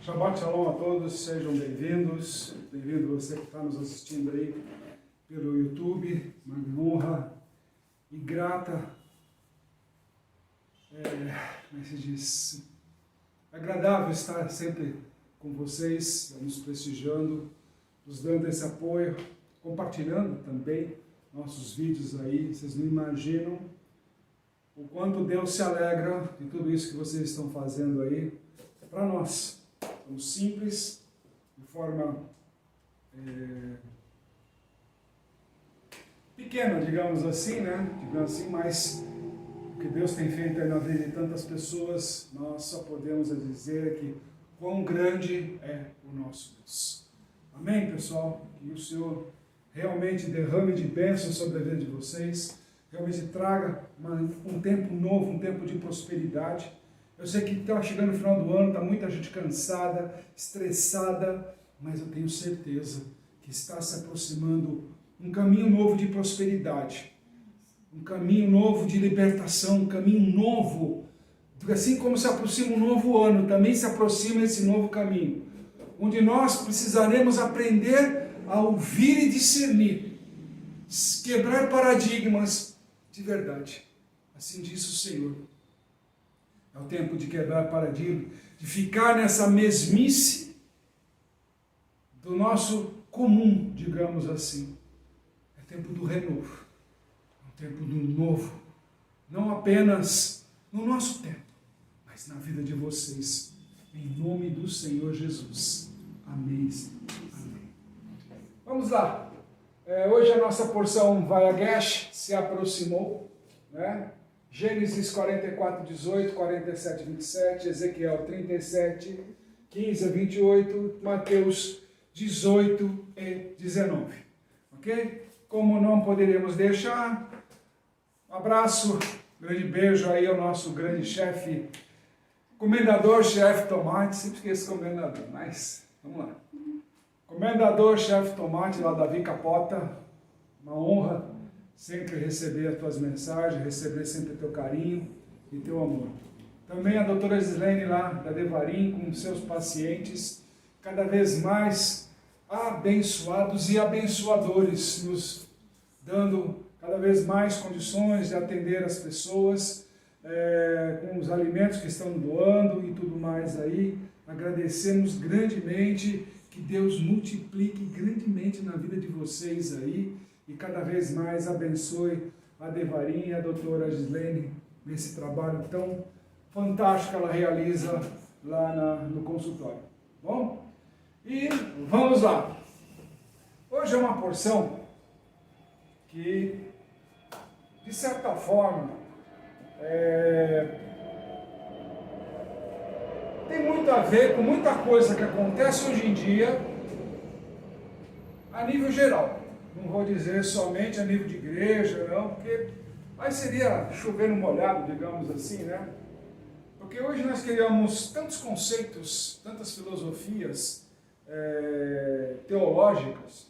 Shabbat Shalom a todos, sejam bem-vindos. Bem-vindo você que está nos assistindo aí pelo YouTube. Uma honra e grata, como se diz, agradável estar sempre com vocês, nos prestigiando, nos dando esse apoio, compartilhando também nossos vídeos aí. Vocês não imaginam o quanto Deus se alegra de tudo isso que vocês estão fazendo aí para nós. Somos simples, de forma pequena, digamos assim, mas o que Deus tem feito aí na vida de tantas pessoas, nós só podemos dizer que quão grande é o nosso Deus. Amém, pessoal? Que o Senhor realmente derrame de bênçãos sobre a vida de vocês, realmente traga um tempo novo, um tempo de prosperidade. Eu sei que está chegando no final do ano, está muita gente cansada, estressada, mas eu tenho certeza que está se aproximando um caminho novo de prosperidade, um caminho novo de libertação, um caminho novo, assim como se aproxima um novo ano, também se aproxima esse novo caminho, onde nós precisaremos aprender a ouvir e discernir, quebrar paradigmas de verdade. Assim diz o Senhor. É o tempo de quebrar paradigma, de ficar nessa mesmice do nosso comum, digamos assim. É tempo do renovo, é o tempo do novo, não apenas no nosso tempo, mas na vida de vocês, em nome do Senhor Jesus. Amém. Amém. Vamos lá. Hoje a nossa porção Vayagesh se aproximou, né? Gênesis 44, 18, 47, 27, Ezequiel 37, 15 a 28, Mateus 18 e 19. Ok? Como não poderíamos deixar, um abraço, grande beijo aí ao nosso grande chefe, comendador-chefe Tomate, sempre esqueço comendador, mas vamos lá. Comendador-chefe Tomate, lá Davi Capota, uma honra sempre receber as tuas mensagens, receber sempre teu carinho e teu amor. Também a doutora Gislene lá da Devarim, com seus pacientes, cada vez mais abençoados e abençoadores, nos dando cada vez mais condições de atender as pessoas, com os alimentos que estão doando e tudo mais aí. Agradecemos grandemente, que Deus multiplique grandemente na vida de vocês aí, e cada vez mais abençoe a Devarim e a doutora Gislene nesse trabalho tão fantástico que ela realiza lá no consultório. Bom? E vamos lá. Hoje é uma porção que, de certa forma, tem muito a ver com muita coisa que acontece hoje em dia a nível geral. Não vou dizer somente a nível de igreja, não, porque aí seria chover no molhado, digamos assim, né? Porque hoje nós criamos tantos conceitos, tantas filosofias teológicas,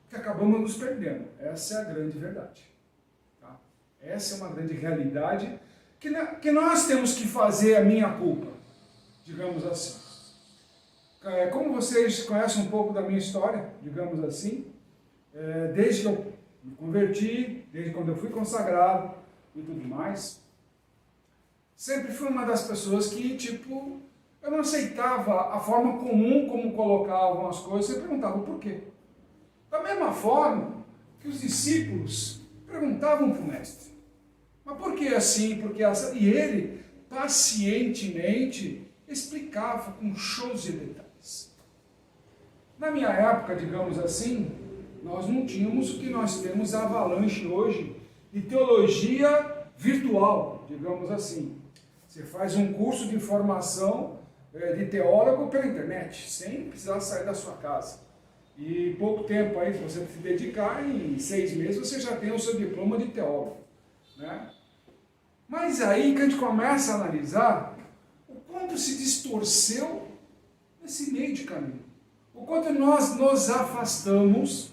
que acabamos nos perdendo. Essa é a grande verdade. Tá? Essa é uma grande realidade que nós temos que fazer a minha culpa, digamos assim. Como vocês conhecem um pouco da minha história, digamos assim, desde que eu me converti, desde quando eu fui consagrado e tudo mais, sempre fui uma das pessoas que, eu não aceitava a forma comum como colocavam as coisas, eu perguntava por quê. Da mesma forma que os discípulos perguntavam para o mestre, mas por que assim, por que assim? E ele, pacientemente, explicava com shows de detalhes. Na minha época, digamos assim, nós não tínhamos o que nós temos a avalanche hoje de teologia virtual, digamos assim. Você faz um curso de formação de teólogo pela internet, sem precisar sair da sua casa. E pouco tempo aí, se você se dedicar, em 6 meses você já tem o seu diploma de teólogo. Né? Mas aí que a gente começa a analisar o quanto se distorceu nesse meio de caminho. O quanto nós nos afastamos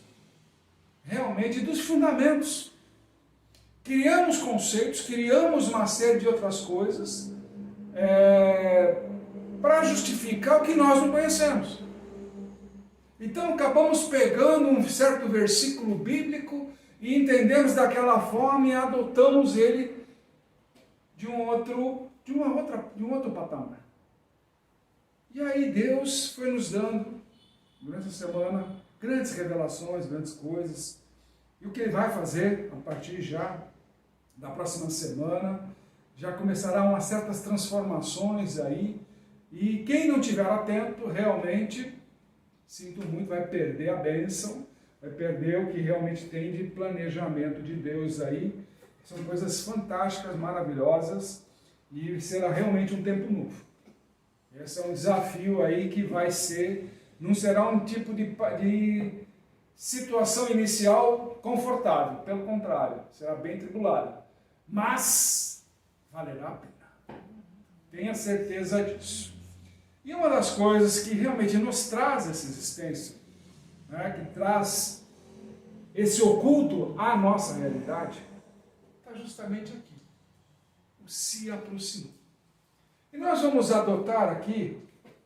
realmente dos fundamentos. Criamos conceitos, criamos uma série de outras coisas, para justificar o que nós não conhecemos. Então acabamos pegando um certo versículo bíblico e entendemos daquela forma e adotamos ele de um outro patamar. E aí Deus foi nos dando, durante a semana, grandes revelações, grandes coisas. E o que Ele vai fazer a partir já da próxima semana, já começarão umas certas transformações aí. E quem não estiver atento, realmente, sinto muito, vai perder a bênção, vai perder o que realmente tem de planejamento de Deus aí. São coisas fantásticas, maravilhosas, e será realmente um tempo novo. Esse é um desafio aí que vai ser, não será um tipo de situação inicial confortável, pelo contrário, será bem tribulada. Mas valerá a pena. Tenha certeza disso. E uma das coisas que realmente nos traz essa existência, né, que traz esse oculto à nossa realidade, está justamente aqui. O se aproximou. E nós vamos adotar aqui,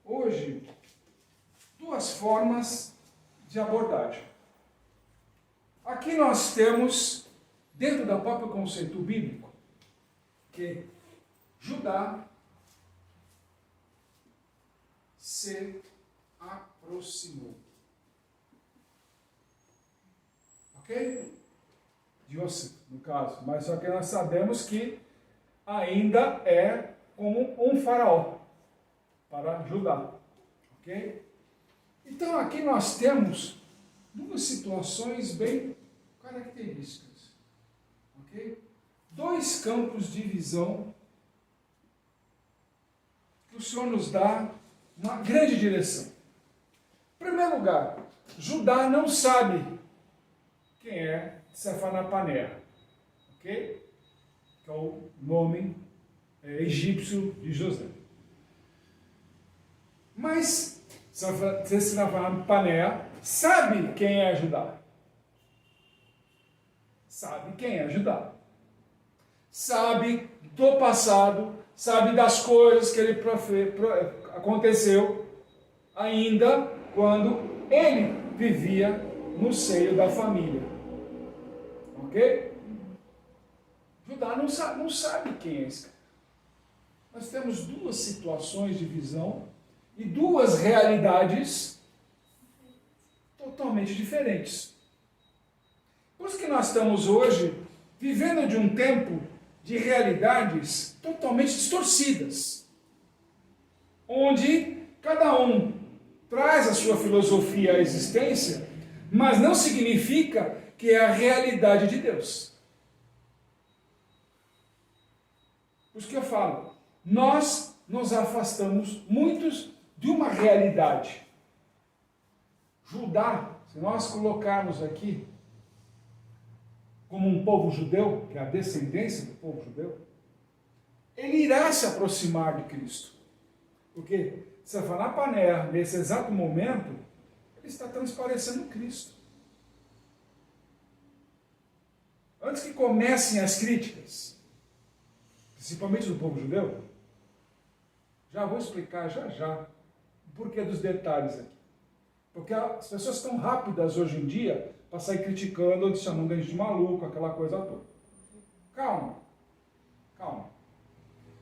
hoje, duas formas de abordagem. Aqui nós temos, dentro do próprio conceito bíblico, que Judá se aproximou. Ok? De Yosef, no caso. Mas só que nós sabemos que ainda é como um faraó para Judá. Ok? Então aqui nós temos duas situações bem características. Ok? Dois campos de visão que o Senhor nos dá uma grande direção. Em primeiro lugar, Judá não sabe quem é Sephanapaneah, ok? Que é o nome egípcio de José. Mas Sephanapaneah sabe quem é Judá. Sabe quem é Judá. Sabe do passado, sabe das coisas que ele aconteceu ainda quando ele vivia no seio da família. Ok? Judá não sabe quem é esse cara. Nós temos duas situações de visão e duas realidades totalmente diferentes. Por isso que nós estamos hoje vivendo de um tempo de realidades totalmente distorcidas, onde cada um traz a sua filosofia à existência, mas não significa que é a realidade de Deus. Por isso que eu falo, nós nos afastamos muitos de uma realidade. Judá, se nós colocarmos aqui como um povo judeu, que é a descendência do povo judeu, ele irá se aproximar de Cristo. Porque Sephanapaneah, nesse exato momento, ele está transparecendo Cristo. Antes que comecem as críticas, principalmente do povo judeu, já vou explicar já o porquê dos detalhes aqui. Porque as pessoas estão rápidas hoje em dia para sair criticando ou chamando a gente de maluco, aquela coisa toda. Calma.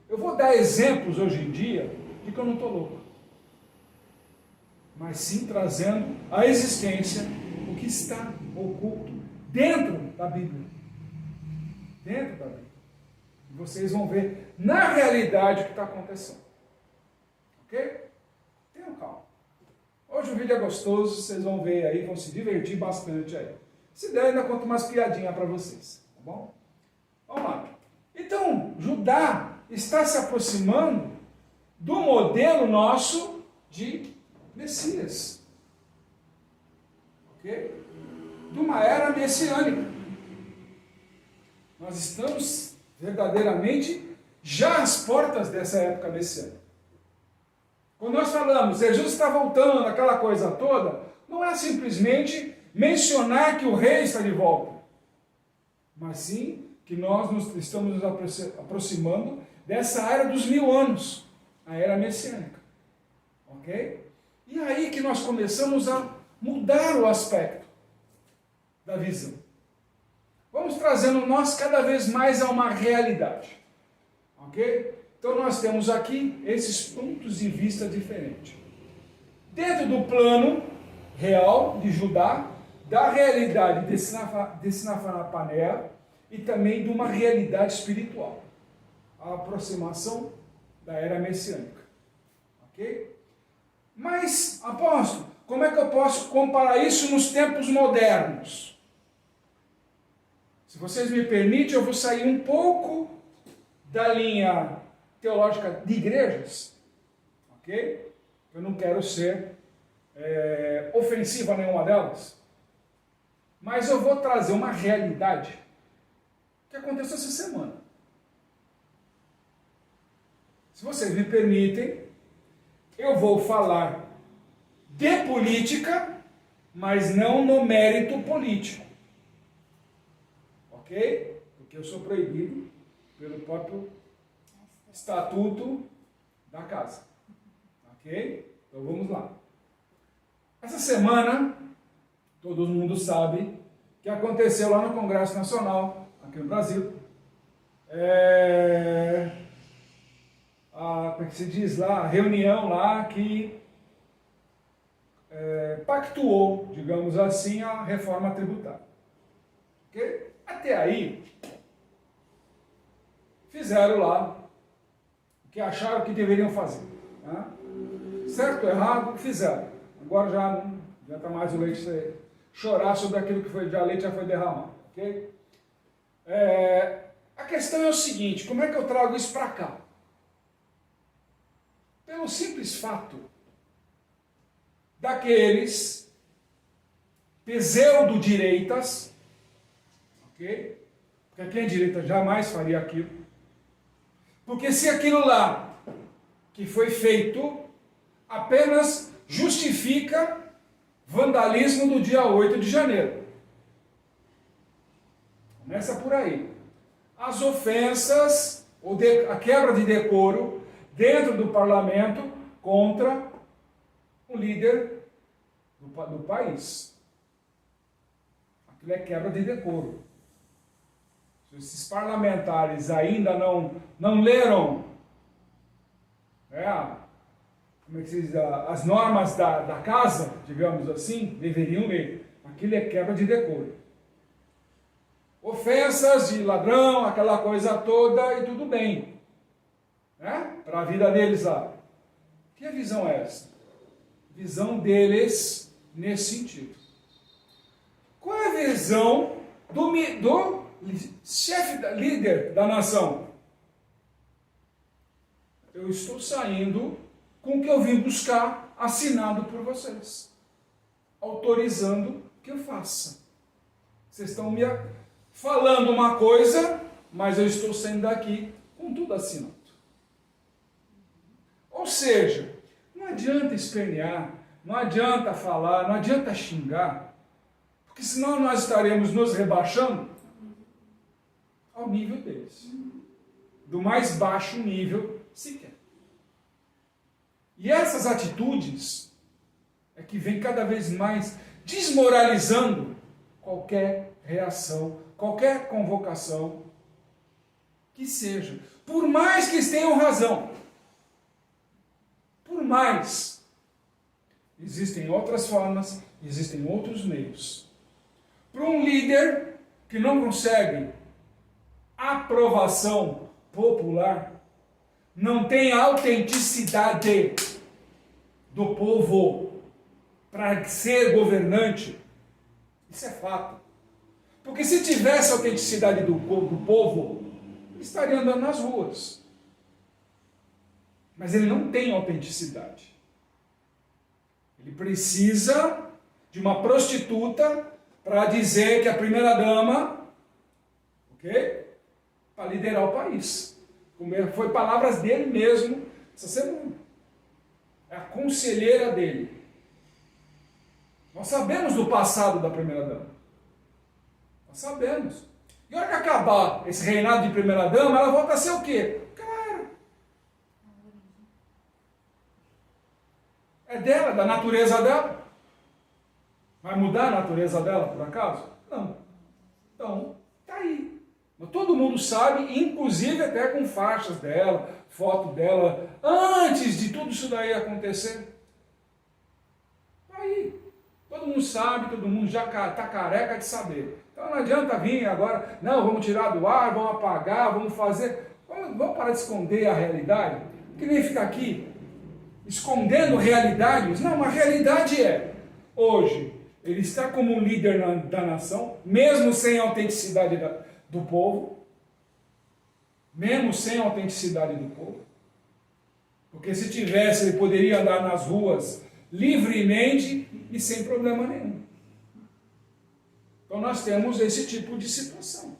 Eu vou dar exemplos hoje em dia de que eu não estou louco. Mas sim trazendo à existência o que está oculto dentro da Bíblia. Dentro da Bíblia. E vocês vão ver na realidade o que está acontecendo. Ok? Tenham calma. Hoje o vídeo é gostoso, vocês vão ver aí, vão se divertir bastante aí. Se der, ainda conto umas piadinhas para vocês, tá bom? Vamos lá. Então, Judá está se aproximando do modelo nosso de Messias. Ok? De uma era messiânica. Nós estamos verdadeiramente já às portas dessa época messiânica. Quando nós falamos, Jesus está voltando, aquela coisa toda, não é simplesmente mencionar que o rei está de volta, mas sim que nós estamos nos aproximando dessa era dos 1000 anos, a era messiânica. Ok? E aí que nós começamos a mudar o aspecto da visão. Vamos trazendo nós cada vez mais a uma realidade. Ok? Então nós temos aqui esses pontos de vista diferentes. Dentro do plano real de Judá, da realidade de Sinafaneia e também de uma realidade espiritual. A aproximação da era messiânica. Ok? Mas, apóstolo, como é que eu posso comparar isso nos tempos modernos? Se vocês me permitem, eu vou sair um pouco da linha teológica de igrejas, ok? Eu não quero ser ofensivo a nenhuma delas, mas eu vou trazer uma realidade que aconteceu essa semana. Se vocês me permitem, eu vou falar de política, mas não no mérito político. Ok? Porque eu sou proibido pelo próprio estatuto da casa. Ok? Então vamos lá. Essa semana, todo mundo sabe que aconteceu lá no Congresso Nacional, aqui no Brasil, como é que se diz lá, a reunião lá que pactuou, digamos assim, a reforma tributária. Okay? Até aí, fizeram lá o que acharam que deveriam fazer. Né? Certo ou errado, fizeram. Agora já está mais o leite chorar sobre aquilo que a leite já foi derramado. Okay? A questão é o seguinte, como é que eu trago isso para cá? Pelo simples fato daqueles pseudo-direitas, ok? Porque quem é direita jamais faria aquilo. Porque se aquilo lá que foi feito apenas justifica vandalismo do dia 8 de janeiro. Começa por aí. As ofensas, ou a quebra de decoro dentro do parlamento contra o líder do país. Aquilo é quebra de decoro. Se esses parlamentares ainda não leram como é que se diz, as normas da casa, digamos assim, deveriam ler. Aquilo é quebra de decoro. Ofensas de ladrão, aquela coisa toda, e tudo bem. Né? Para a vida deles lá. Que visão é essa? Visão deles nesse sentido. Qual é a visão do chefe, líder da nação? Eu estou saindo com o que eu vim buscar, assinado por vocês, autorizando que eu faça. Vocês estão me falando uma coisa, mas eu estou saindo daqui com tudo assinado. Ou seja, não adianta espernear, não adianta falar, não adianta xingar, porque senão nós estaremos nos rebaixando ao nível deles, do mais baixo nível sequer. E essas atitudes é que vem cada vez mais desmoralizando qualquer reação, qualquer convocação que seja, por mais que eles tenham razão. Por mais, existem outras formas, existem outros meios. Para um líder que não consegue aprovação popular, não tem autenticidade do povo para ser governante, isso é fato. Porque se tivesse autenticidade do povo, ele estaria andando nas ruas. Mas ele não tem autenticidade. Ele precisa de uma prostituta para dizer que é a primeira-dama, ok? Para liderar o país. Foi palavras dele mesmo essa semana. É a conselheira dele. Nós sabemos do passado da primeira-dama. Nós sabemos. E a hora que acabar esse reinado de primeira-dama, ela volta a ser o quê? dela, da natureza dela. Vai mudar a natureza dela, por acaso? Não. Então, está aí. Todo mundo sabe, inclusive até com faixas dela, foto dela, antes de tudo isso daí acontecer. Está aí. Todo mundo sabe, todo mundo já está careca de saber. Então não adianta vir agora, não, vamos tirar do ar, vamos apagar, vamos fazer... Vamos parar de esconder a realidade? Que nem ficar aqui escondendo realidades. Não, a realidade é, hoje, ele está como um líder da nação, mesmo sem a autenticidade do povo, mesmo sem a autenticidade do povo, porque se tivesse, ele poderia andar nas ruas livremente e sem problema nenhum. Então nós temos esse tipo de situação.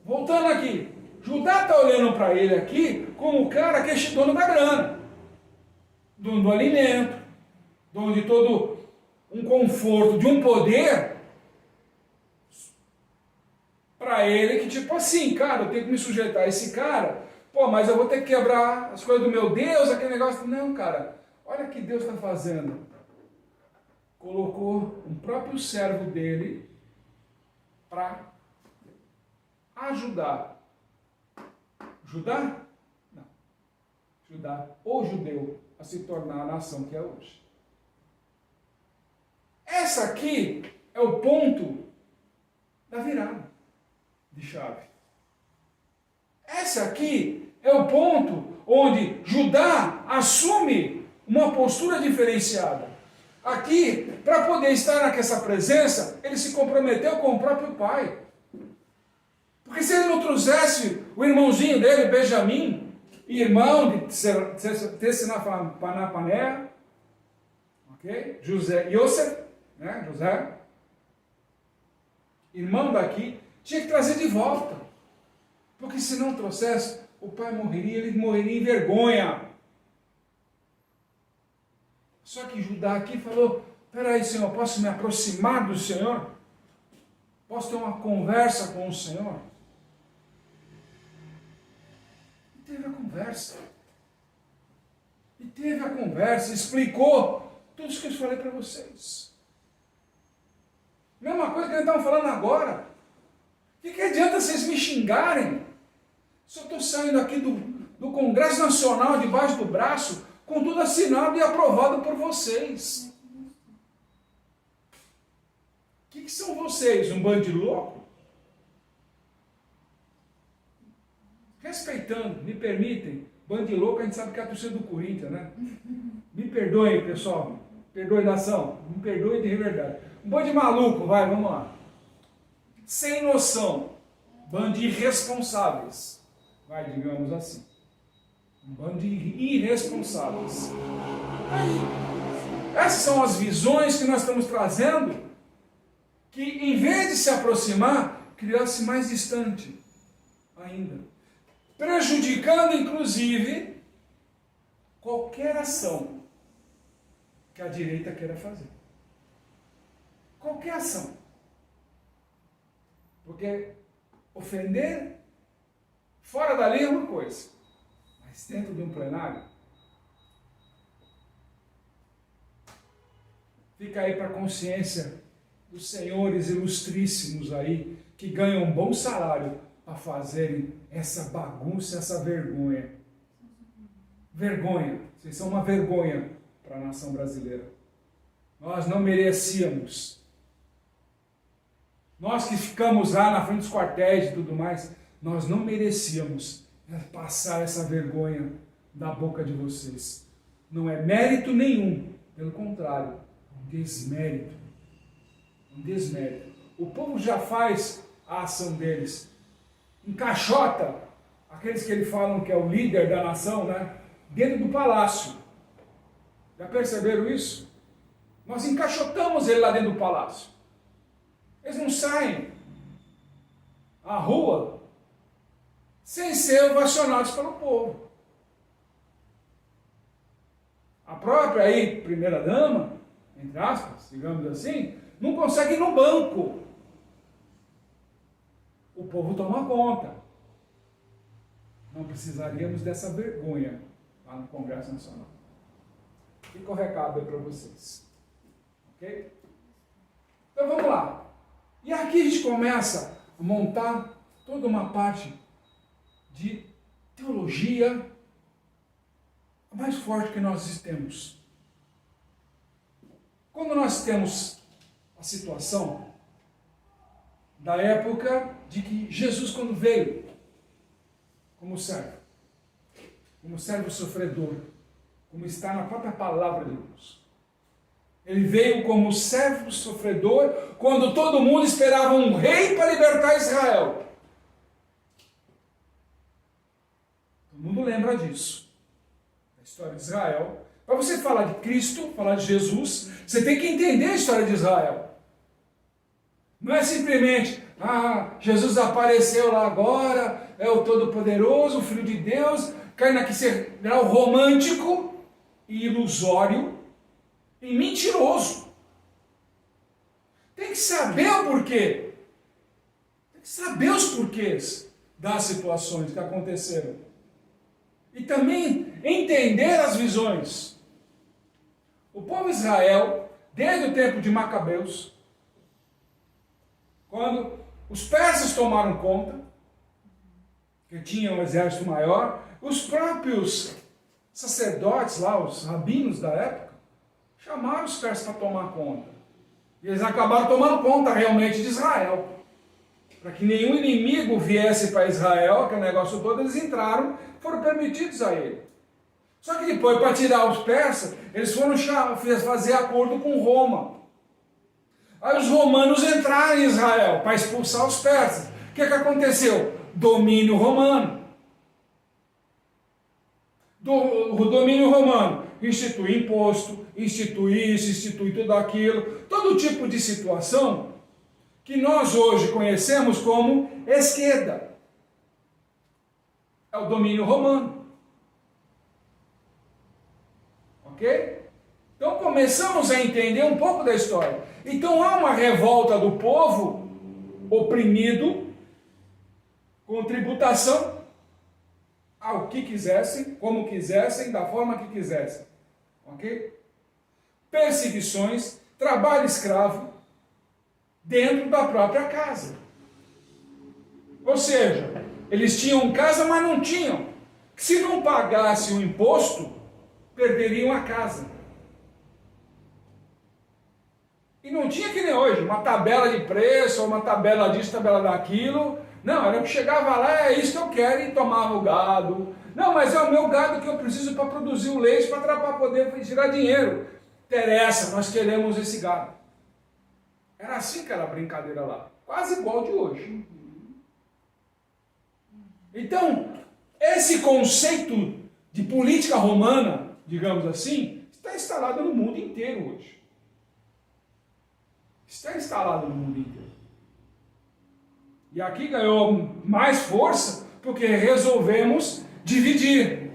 Voltando aqui, Judá está olhando para ele aqui como o cara que é dono da grana, dono do alimento, dono de todo um conforto, de um poder, para ele que tipo assim, cara, eu tenho que me sujeitar a esse cara, pô, mas eu vou ter que quebrar as coisas do meu Deus, aquele negócio. Não, cara, olha o que Deus está fazendo. Colocou um próprio servo dele para ajudar. Judá? Não. Judá, ou judeu, a se tornar a nação que é hoje. Essa aqui é o ponto da virada de chave. Essa aqui é o ponto onde Judá assume uma postura diferenciada. Aqui, para poder estar nessa presença, ele se comprometeu com o próprio pai. Porque se ele não trouxesse o irmãozinho dele, Benjamim, irmão de Tessinapané, ok? Yosef, né? José, irmão daqui, tinha que trazer de volta. Porque se não trouxesse, o pai morreria, ele morreria em vergonha. Só que Judá aqui falou, peraí, Senhor, posso me aproximar do Senhor? Posso ter uma conversa com o Senhor? Teve a conversa. E teve a conversa, explicou tudo isso que eu falei para vocês. Mesma coisa que eles estavam falando agora. O que adianta vocês me xingarem? Se eu estou saindo aqui do Congresso Nacional debaixo do braço, com tudo assinado e aprovado por vocês. O que são vocês? Um bando de louco? Respeitando, me permitem, bando de louco, a gente sabe que é a torcida do Corinthians, né? Me perdoem, pessoal, perdoe nação, me perdoe de verdade. Um bando de maluco, vai, vamos lá. Sem noção, bando de irresponsáveis, vai, digamos assim. Um bando de irresponsáveis. Aí, essas são as visões que nós estamos trazendo, que em vez de se aproximar, criar-se mais distante ainda. Prejudicando, inclusive, qualquer ação que a direita queira fazer. Qualquer ação. Porque ofender fora da lei é uma coisa, mas dentro de um plenário, fica aí para a consciência dos senhores ilustríssimos aí, que ganham um bom salário a fazerem essa bagunça, essa vergonha. Vergonha. Vocês são uma vergonha para a nação brasileira. Nós não merecíamos. Nós que ficamos lá na frente dos quartéis e tudo mais, nós não merecíamos passar essa vergonha da boca de vocês. Não é mérito nenhum, pelo contrário, um desmérito. Um desmérito. O povo já faz a ação deles. Encaixota aqueles que ele falam que é o líder da nação, né? Dentro do palácio. Já perceberam isso? Nós encaixotamos ele lá dentro do palácio. Eles não saem à rua sem ser ovacionados pelo povo. A própria aí, primeira-dama, entre aspas, digamos assim, não consegue ir no banco. O povo toma conta. Não precisaríamos dessa vergonha lá no Congresso Nacional. Fica o recado aí para vocês. Ok? Então vamos lá. E aqui a gente começa a montar toda uma parte de teologia a mais forte que nós temos. Quando nós temos a situação da época de que Jesus, quando veio como servo sofredor, como está na própria palavra de Deus. Ele veio como servo sofredor quando todo mundo esperava um rei para libertar Israel. Todo mundo lembra disso. A história de Israel. Para você falar de Cristo, falar de Jesus, você tem que entender a história de Israel. Não é simplesmente, Jesus apareceu lá agora, é o Todo-Poderoso, o Filho de Deus, cai naquele grau romântico e ilusório e mentiroso. Tem que saber o porquê. Tem que saber os porquês das situações que aconteceram. E também entender as visões. O povo de Israel, desde o tempo de Macabeus, quando os persas tomaram conta, que tinham um exército maior, os próprios sacerdotes lá, os rabinos da época, chamaram os persas para tomar conta. E eles acabaram tomando conta realmente de Israel. Para que nenhum inimigo viesse para Israel, aquele negócio todo, eles entraram, foram permitidos a ele. Só que depois, para tirar os persas, eles foram fazer acordo com Roma. Aí os romanos entraram em Israel para expulsar os persas. O que aconteceu? Domínio romano. O domínio romano institui imposto, institui isso, institui tudo aquilo, todo tipo de situação que nós hoje conhecemos como esquerda. É o domínio romano. Ok? Então começamos a entender um pouco da história. Então há uma revolta do povo oprimido com tributação ao que quisessem, como quisessem, da forma que quisessem. Ok? Perseguições, trabalho escravo dentro da própria casa. Ou seja, eles tinham casa, mas não tinham. Se não pagassem o imposto, perderiam a casa. E não tinha que nem hoje, uma tabela de preço, ou uma tabela disso, tabela daquilo. Não, era que chegava lá, é isso que eu quero, e tomava o gado. Não, mas é o meu gado que eu preciso para produzir o leite, para poder tirar dinheiro. Interessa, nós queremos esse gado. Era assim que era a brincadeira lá. Quase igual de hoje. Então, esse conceito de política romana, digamos assim, está instalado no mundo inteiro hoje. Está instalado no mundo inteiro. E aqui ganhou mais força porque resolvemos dividir.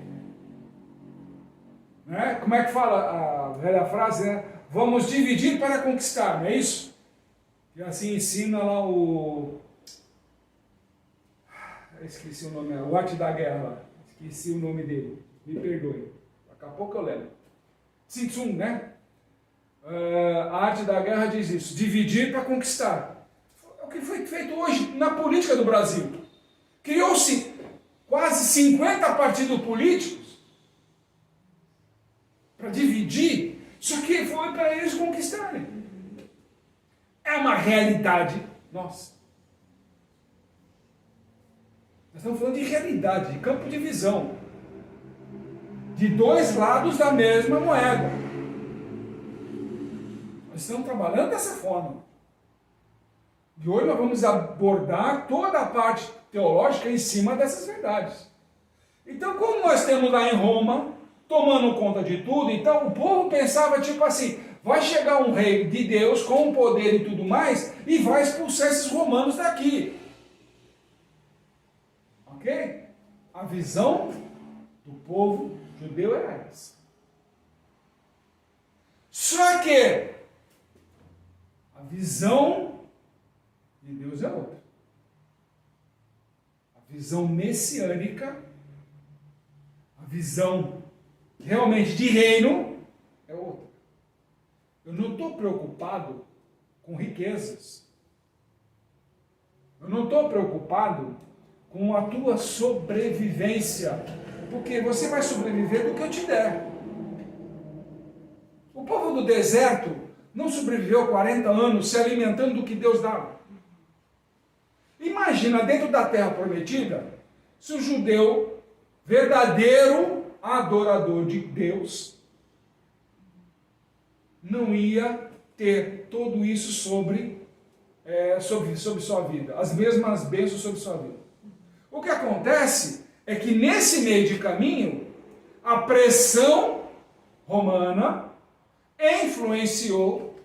Né? Como é que fala a velha frase? Né? Vamos dividir para conquistar, não é isso? E assim ensina lá o... Esqueci o nome, o Arte da Guerra lá. Esqueci o nome dele. Me perdoe. Daqui a pouco eu lembro. Sun Tzu, né? A Arte da Guerra diz isso. Dividir para conquistar. É o que foi feito hoje na política do Brasil. Criou-se quase 50 partidos políticos para dividir, só que foi para eles conquistarem. É uma realidade nossa. Nós estamos falando de realidade, de campo de visão. De dois lados da mesma moeda. Nós estamos trabalhando dessa forma. E hoje nós vamos abordar toda a parte teológica em cima dessas verdades. Então, como nós temos lá em Roma, tomando conta de tudo, então o povo pensava tipo assim, vai chegar um rei de Deus com poder e tudo mais, e vai expulsar esses romanos daqui. Ok? A visão do povo judeu era essa. Só que a visão de Deus é outra. A visão messiânica, a visão realmente de reino, é outra. Eu não estou preocupado com riquezas. Eu não estou preocupado com a tua sobrevivência, porque você vai sobreviver do que eu te der. O povo do deserto não sobreviveu 40 anos se alimentando do que Deus dava. Imagina dentro da terra prometida, se o judeu, verdadeiro adorador de Deus, não ia ter tudo isso sobre sua vida, as mesmas bênçãos sobre sua vida. O que acontece é que nesse meio de caminho, a pressão romana influenciou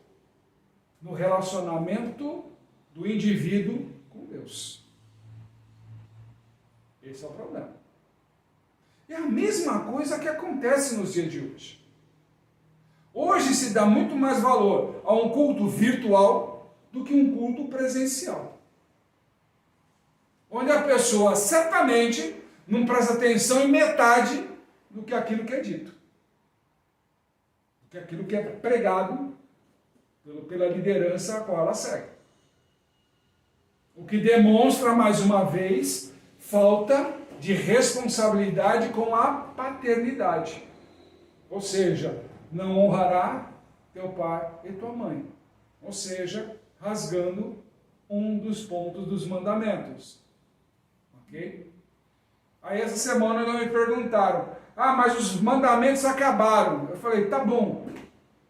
no relacionamento do indivíduo com Deus. Esse é o problema. É a mesma coisa que acontece nos dias de hoje. Hoje se dá muito mais valor a um culto virtual do que um culto presencial. Onde a pessoa certamente não presta atenção em metade do que aquilo que é dito. Do que aquilo que é pregado pela liderança a qual ela segue. O que demonstra, mais uma vez, falta de responsabilidade com a paternidade. Ou seja, não honrará teu pai e tua mãe. Ou seja, rasgando um dos pontos dos mandamentos. Ok? Aí essa semana não me perguntaram, mas os mandamentos acabaram. Eu falei, tá bom,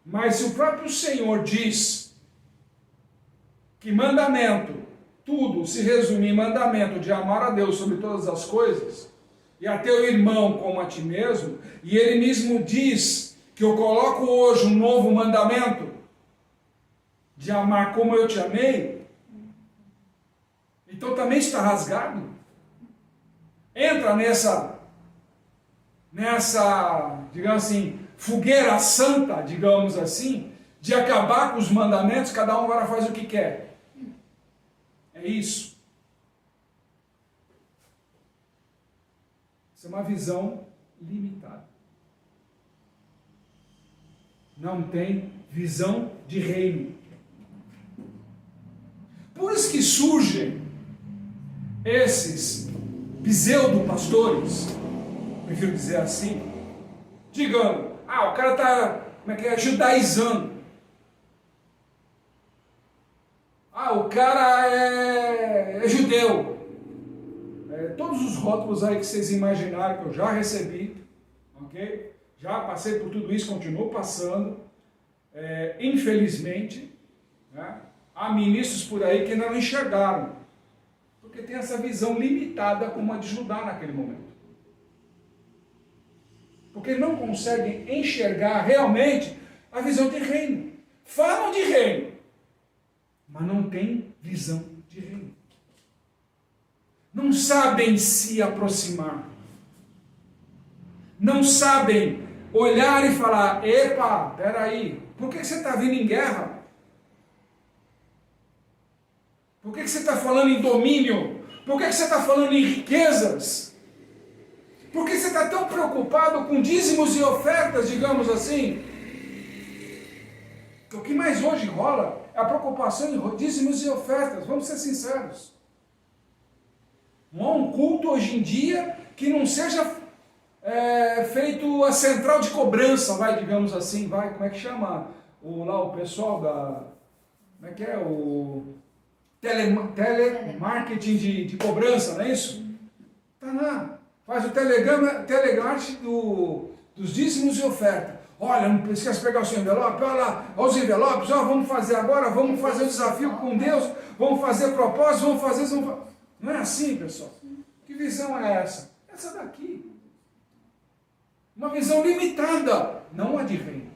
mas se o próprio Senhor diz que mandamento, tudo se resume em mandamento de amar a Deus sobre todas as coisas, e a teu irmão como a ti mesmo, e ele mesmo diz que eu coloco hoje um novo mandamento, de amar como eu te amei, então também está rasgado. Entra nessa, digamos assim, fogueira santa, digamos assim, de acabar com os mandamentos, cada um agora faz o que quer. É isso. Isso é uma visão limitada. Não tem visão de reino. Por isso que surgem esses pseudo-pastores, prefiro dizer assim, digamos, o cara está, judaizando. O cara é judeu. Todos os rótulos aí que vocês imaginaram que eu já recebi, ok? Já passei por tudo isso, continuo passando. Infelizmente, né, há ministros por aí que ainda não enxergaram, porque tem essa visão limitada como a de Judá naquele momento. Porque não conseguem enxergar realmente a visão de reino. Falam de reino, mas não tem visão de reino. Não sabem se aproximar. Não sabem olhar e falar, epa, peraí, por que você está vindo em guerra? Por que você está falando em domínio? Por que você está falando em riquezas? Por que você está tão preocupado com dízimos e ofertas, digamos assim? O que mais hoje rola é a preocupação em dízimos e ofertas, vamos ser sinceros. Não há um culto hoje em dia que não seja feito a central de cobrança, digamos assim, como é que chama? O pessoal da... Como é que é? O telemarketing de cobrança, não é isso? Tá lá. Faz o telemarketing dos dízimos e oferta. Olha, não esquece de pegar o seu envelope, olha lá, olha os envelopes, vamos fazer agora, vamos fazer um desafio com Deus, vamos fazer propósito, vamos fazer... Não é assim, pessoal? Que visão é essa? Essa daqui. Uma visão limitada, não a de reino.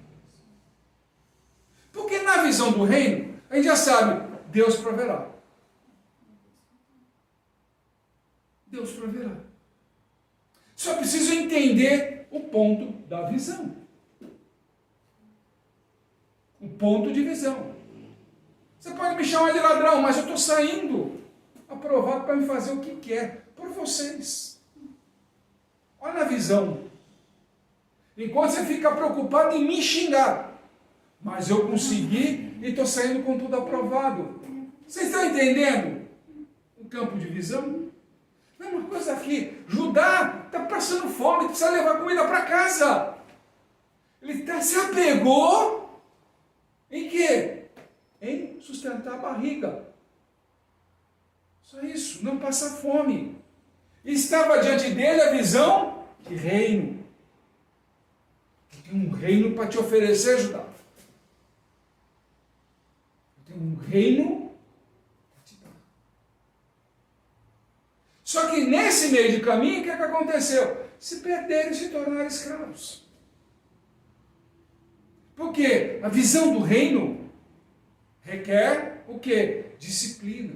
Porque na visão do reino, a gente já sabe, Deus proverá. Deus proverá. Só preciso entender o ponto da visão. O ponto de visão. Você pode me chamar de ladrão, mas eu estou saindo aprovado para me fazer o que quer por vocês. Olha a visão. Enquanto você fica preocupado em me xingar. Mas eu consegui e estou saindo com tudo aprovado. Vocês estão entendendo o campo de visão? Mesma coisa aqui. Judá está passando fome, precisa levar comida para casa. Ele se apegou em quê? Em sustentar a barriga. Só isso, não passar fome. Estava diante dele a visão de reino. Eu tenho um reino para te oferecer, Judá. Eu tenho um reino para te dar. Só que nesse meio de caminho, o que aconteceu? Se perderam e se tornaram escravos. Porque a visão do reino requer o quê? Disciplina.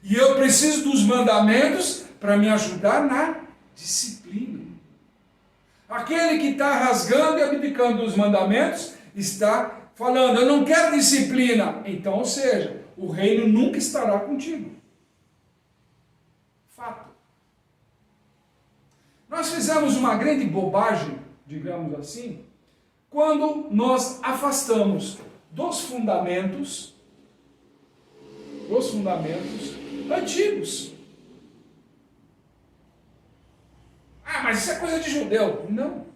E eu preciso dos mandamentos para me ajudar na disciplina. Aquele que está rasgando e abdicando dos mandamentos está falando, eu não quero disciplina. Então, ou seja, o reino nunca estará contigo. Fato. Nós fizemos uma grande bobagem, digamos assim, quando nós afastamos dos fundamentos antigos. Ah, mas isso é coisa de judeu. Não.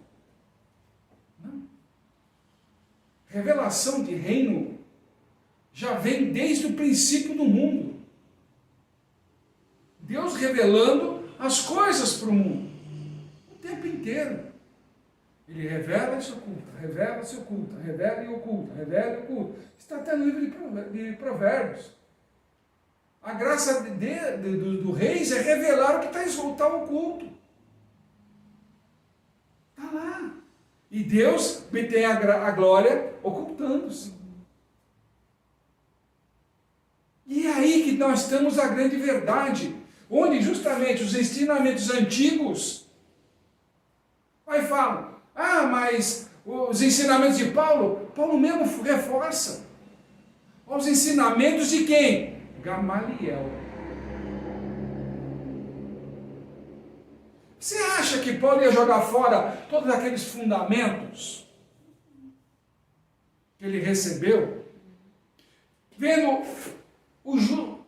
Revelação de reino já vem desde o princípio do mundo. Deus revelando as coisas para o mundo. O tempo inteiro. Ele revela e se oculta, revela e se oculta, revela e oculta, revela e oculta. Está até no livro de Provérbios. A graça do reis é revelar o que está oculto. Está lá. E Deus tem a glória ocultando-se. E é aí que nós temos a grande verdade, onde justamente os ensinamentos antigos, aí falam, mas os ensinamentos de Paulo mesmo reforça. Os ensinamentos de quem? Gamaliel. Você acha que Paulo ia jogar fora todos aqueles fundamentos que ele recebeu? Vendo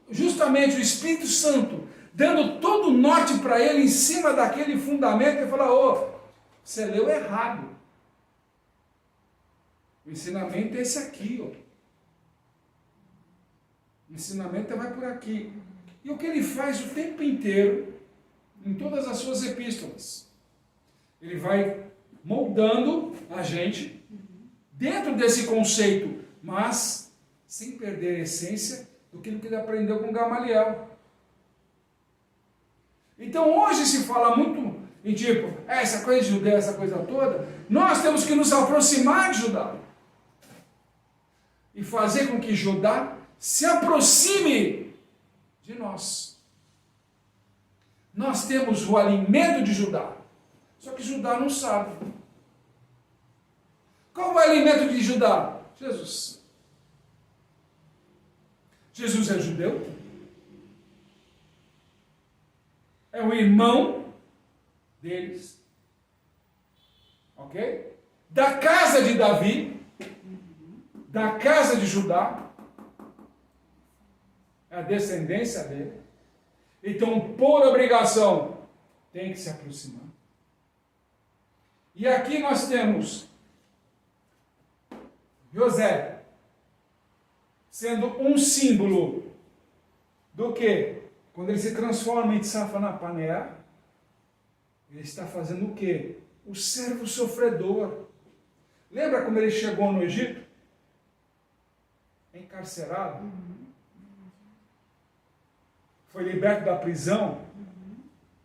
justamente o Espírito Santo dando todo o norte para ele em cima daquele fundamento e falar, você leu errado. O ensinamento é esse aqui, O ensinamento vai por aqui. E o que ele faz o tempo inteiro, em todas as suas epístolas, ele vai moldando a gente dentro desse conceito, mas sem perder a essência do que ele aprendeu com Gamaliel. Então hoje se fala muito em tipo, essa coisa de judeu, essa coisa toda, nós temos que nos aproximar de Judá. E fazer com que Judá se aproxime de nós. Nós temos o alimento de Judá. Só que Judá não sabe. Qual é o alimento de Judá? Jesus. Jesus é judeu. É o irmão deles. Ok? Da casa de Davi. Da casa de Judá. É a descendência dele. Então, por obrigação, tem que se aproximar. E aqui nós temos José sendo um símbolo do quê? Quando ele se transforma em Tzafanapaneá, ele está fazendo o quê? O servo sofredor. Lembra como ele chegou no Egito? Encarcerado. Foi liberto da prisão.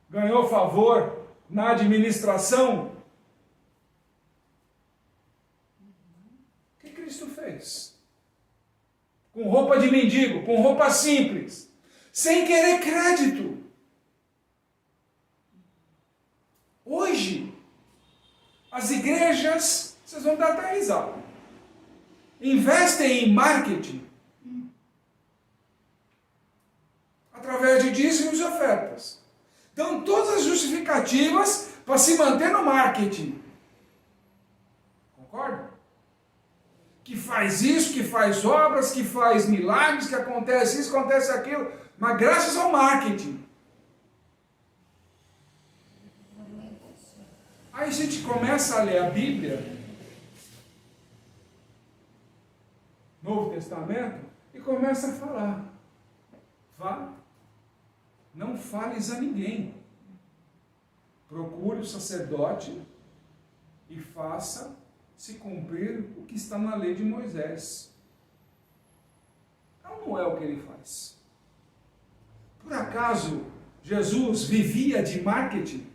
Ganhou favor na administração. O que Cristo fez? Com roupa de mendigo, com roupa simples, sem querer crédito. Hoje, as igrejas, vocês vão dar até risada, investem em marketing através de dízimos e ofertas. Dão todas as justificativas para se manter no marketing. Concorda? Que faz isso, que faz obras, que faz milagres, que acontece isso, acontece aquilo, mas graças ao marketing. Aí a gente começa a ler a Bíblia, Novo Testamento, e começa a falar: vá, não fales a ninguém, procure o sacerdote e faça se cumprir o que está na lei de Moisés. Não é o que ele faz. Por acaso Jesus vivia de marketing?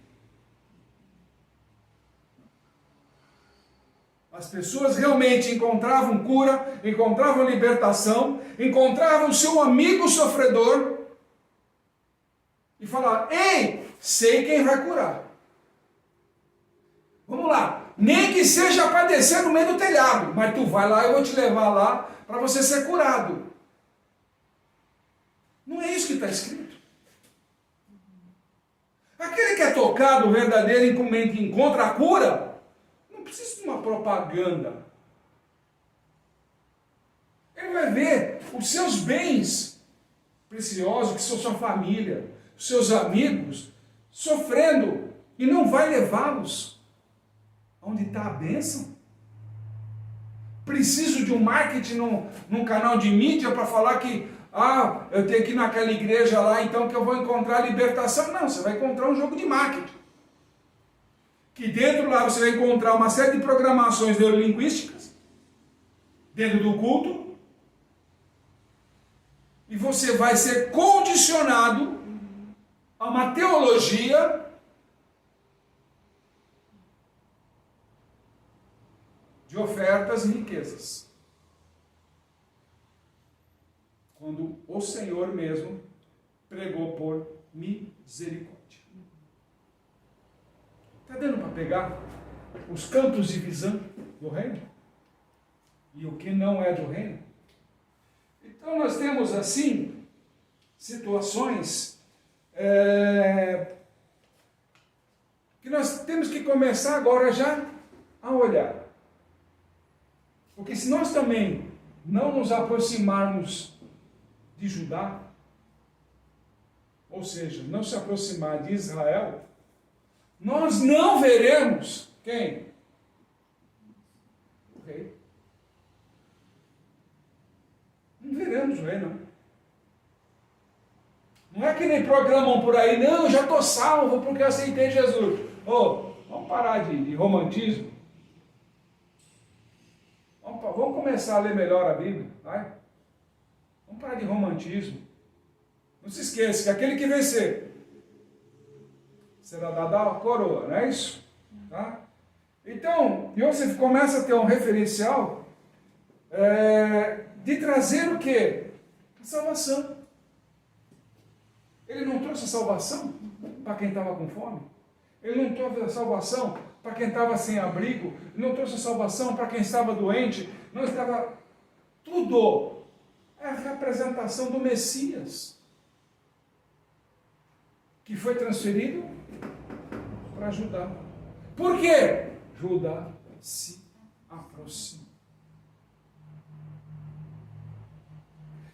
As pessoas realmente encontravam cura, encontravam libertação, encontravam seu amigo sofredor e falavam: ei, sei quem vai curar. Vamos lá, nem que seja para descer no meio do telhado, mas tu vai lá, eu vou te levar lá para você ser curado. Não é isso que está escrito. Aquele que é tocado verdadeiramente encontra a cura, não precisa de uma propaganda. Ele vai ver os seus bens preciosos, que são sua família, os seus amigos, sofrendo, e não vai levá-los onde está a bênção. Preciso de um marketing num canal de mídia para falar que eu tenho que ir naquela igreja lá, então que eu vou encontrar libertação. Não, você vai encontrar um jogo de marketing. Que dentro lá você vai encontrar uma série de programações neurolinguísticas, dentro do culto, e você vai ser condicionado a uma teologia de ofertas e riquezas. Quando o Senhor mesmo pregou por misericórdia. Está dando para pegar os campos de visão do reino? E o que não é do reino? Então nós temos assim situações que nós temos que começar agora já a olhar. Porque se nós também não nos aproximarmos de Judá, ou seja, não se aproximar de Israel, nós não veremos quem? O rei. Não veremos o rei, não. Não é que nem programam por aí: não, eu já estou salvo porque eu aceitei Jesus. Vamos parar de romantismo. Vamos começar a ler melhor a Bíblia, vai? Vamos parar de romantismo. Não se esqueça que aquele que vencer será dado a coroa, não é isso? Tá? Então, e você começa a ter um referencial de trazer o quê? A salvação. Ele não trouxe a salvação para quem estava com fome. Ele não trouxe a salvação para quem estava sem abrigo. Ele não trouxe a salvação para quem estava doente. Não estava... Tudo é a representação do Messias, que foi transferido para Judá. Por quê? Judá se aproxima.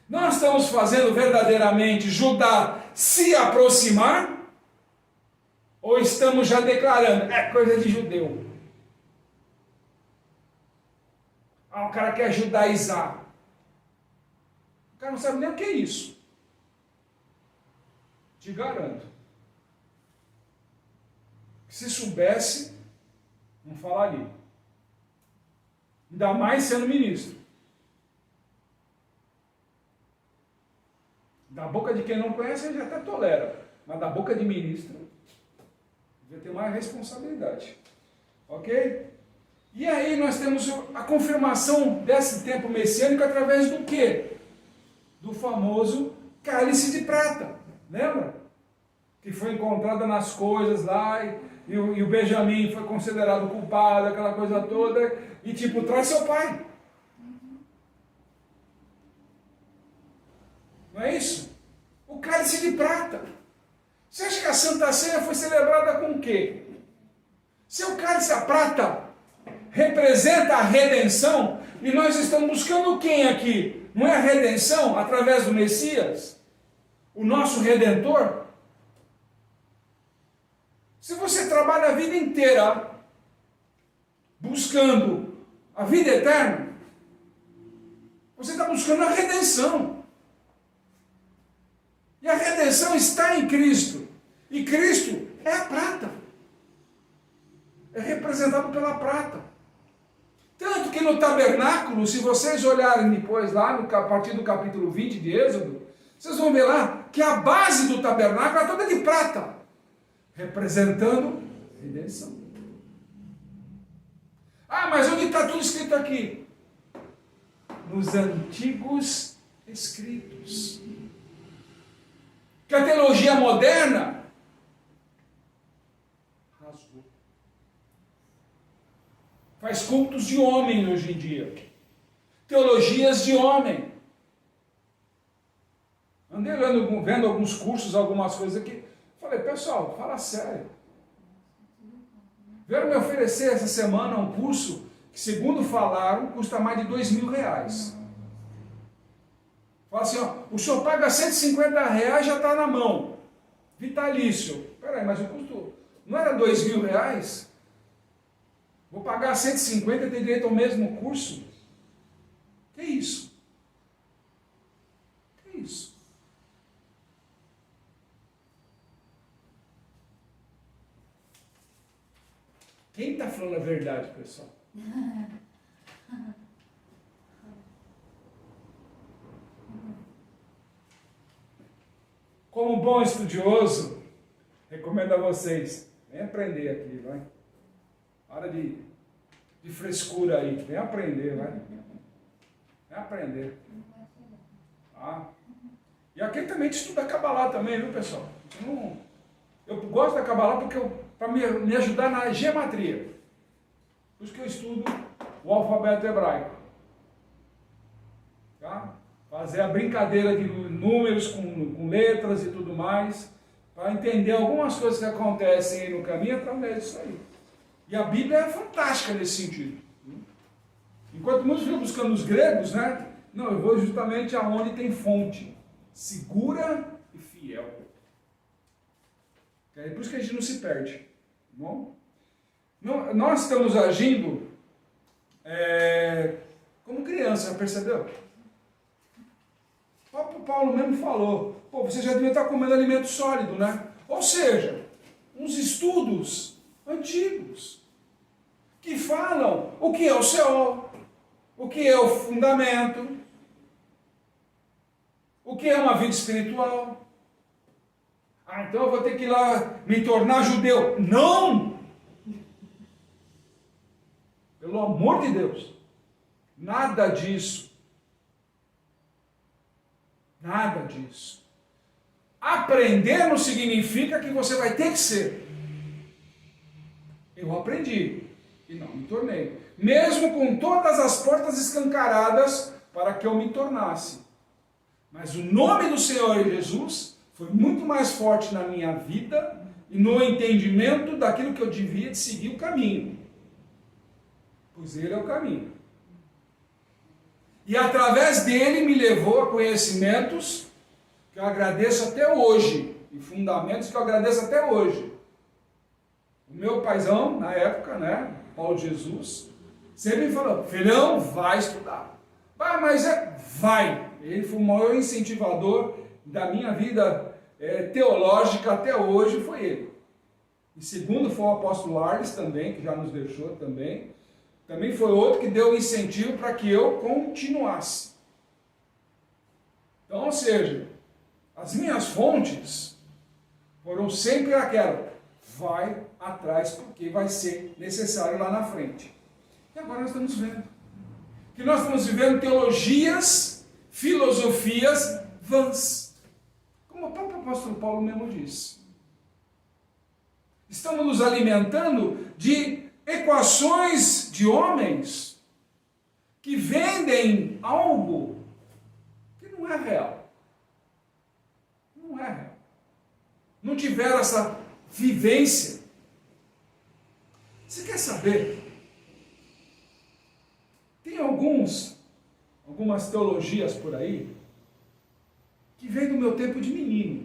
Nós estamos fazendo verdadeiramente Judá se aproximar? Ou estamos já declarando: é coisa de judeu? O cara quer judaizar. O cara não sabe nem o que é isso. Te garanto. Se soubesse, não falaria. Ainda mais sendo ministro. Da boca de quem não conhece, ele até tolera. Mas da boca de ministro, devia ter mais responsabilidade. Ok? E aí nós temos a confirmação desse tempo messiânico através do quê? Do famoso cálice de prata. Lembra? Que foi encontrada nas coisas lá, e o Benjamim foi considerado culpado, aquela coisa toda, e tipo, traz seu pai. Não é isso? O cálice de prata. Você acha que a Santa Ceia foi celebrada com o quê? Se o cálice, a prata, representa a redenção, e nós estamos buscando quem aqui? Não é a redenção através do Messias? O nosso Redentor? Se você trabalha a vida inteira buscando a vida eterna, você está buscando a redenção. E a redenção está em Cristo. E Cristo é a prata. É representado pela prata. Tanto que no tabernáculo, se vocês olharem depois lá, a partir do capítulo 20 de Êxodo, vocês vão ver lá que a base do tabernáculo é toda de prata, representando redenção. Ah, mas onde está tudo escrito aqui? Nos antigos escritos. Que a teologia moderna rasgou. Faz cultos de homem hoje em dia. Teologias de homem. Andei vendo alguns cursos, algumas coisas aqui. Falei, pessoal, fala sério. Vieram me oferecer essa semana um curso que, segundo falaram, custa mais de R$2.000. Fala assim, ó, o senhor paga R$150, já está na mão. Vitalício. Peraí, mas o custo não era R$2.000? Vou pagar 150 e ter direito ao mesmo curso? Que isso? Que isso? Quem está falando a verdade, pessoal? Como bom estudioso, recomendo a vocês, vem aprender aqui, vai. Hora de frescura aí, vem aprender, vai. Vem aprender. Ah. E aqui também estuda Cabalá também, viu, pessoal? Eu gosto da Cabalá porque para me ajudar na gematria. Por isso que eu estudo o alfabeto hebraico. Tá? Fazer a brincadeira de números com letras e tudo mais, para entender algumas coisas que acontecem aí no caminho através disso aí. E a Bíblia é fantástica nesse sentido. Enquanto muitos ficam buscando os gregos, né? Não, eu vou justamente aonde tem fonte, segura e fiel. É por isso que a gente não se perde. Bom? Nós estamos agindo como criança, percebeu? O próprio Paulo mesmo falou, pô, você já devia estar comendo alimento sólido, né? Ou seja, uns estudos antigos, que falam o que é o Seol, o que é o fundamento, o que é uma vida espiritual. Ah, então eu vou ter que ir lá me tornar judeu. Não! Pelo amor de Deus, nada disso. Nada disso. Aprender não significa que você vai ter que ser. Eu aprendi e não me tornei. Mesmo com todas as portas escancaradas para que eu me tornasse. Mas o nome do Senhor Jesus foi muito mais forte na minha vida e no entendimento daquilo que eu devia de seguir o caminho. Pois Ele é o caminho. E através dele me levou a conhecimentos que eu agradeço até hoje, e fundamentos que eu agradeço até hoje. O meu paizão, na época, né, Paulo Jesus, sempre me falou, filhão, vai estudar. Mas vai. Ele foi o maior incentivador da minha vida teológica até hoje, foi ele. E segundo foi o apóstolo Arles também, que já nos deixou também. Também foi outro que deu incentivo para que eu continuasse. Então, ou seja, as minhas fontes foram sempre aquela, vai atrás porque vai ser necessário lá na frente. E agora nós estamos vendo que nós estamos vivendo teologias, filosofias vãs. Como o próprio apóstolo Paulo mesmo disse. Estamos nos alimentando de equações de homens que vendem algo que não é real. Não é real. Não tiveram essa vivência. Você quer saber? algumas teologias por aí que vem do meu tempo de menino.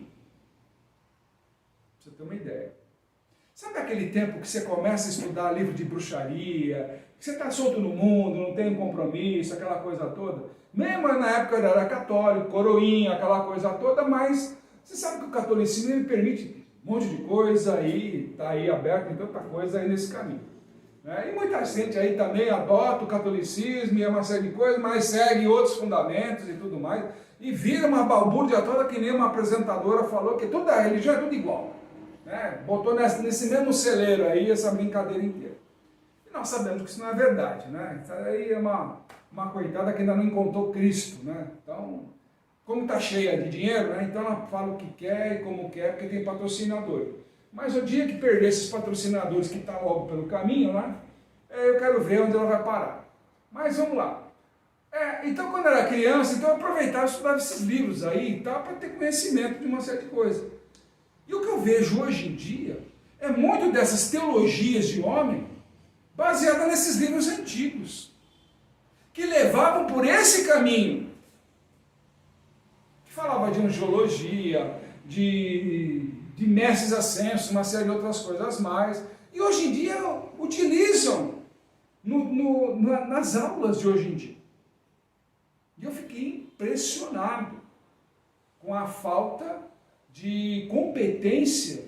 Pra você ter uma ideia. Sabe aquele tempo que você começa a estudar livro de bruxaria, que você está solto no mundo, não tem compromisso, aquela coisa toda? Mesmo na época eu era católico, coroinha, aquela coisa toda, mas você sabe que o catolicismo me permite um monte de coisa aí, está aí aberto em tanta coisa aí nesse caminho. E muita gente aí também adota o catolicismo e uma série de coisas, mas segue outros fundamentos e tudo mais, e vira uma balbúrdia toda que nem uma apresentadora falou, que toda a religião é tudo igual. Botou nesse mesmo celeiro aí essa brincadeira inteira. E nós sabemos que isso não é verdade, né? Isso aí é uma coitada que ainda não encontrou Cristo, né? Então, como está cheia de dinheiro, né? Então ela fala o que quer e como quer, porque tem patrocinador. Mas o dia que perder esses patrocinadores que estão logo pelo caminho, né? Eu quero ver onde ela vai parar. Mas vamos lá. Então, quando eu era criança, então eu aproveitava e estudava esses livros aí e tal, para ter conhecimento de uma série de coisas. E o que eu vejo hoje em dia é muito dessas teologias de homem baseadas nesses livros antigos, que levavam por esse caminho, que falava de angiologia, de mestres ascensos, uma série de outras coisas mais, e hoje em dia utilizam nas aulas de hoje em dia. E eu fiquei impressionado com a falta de competência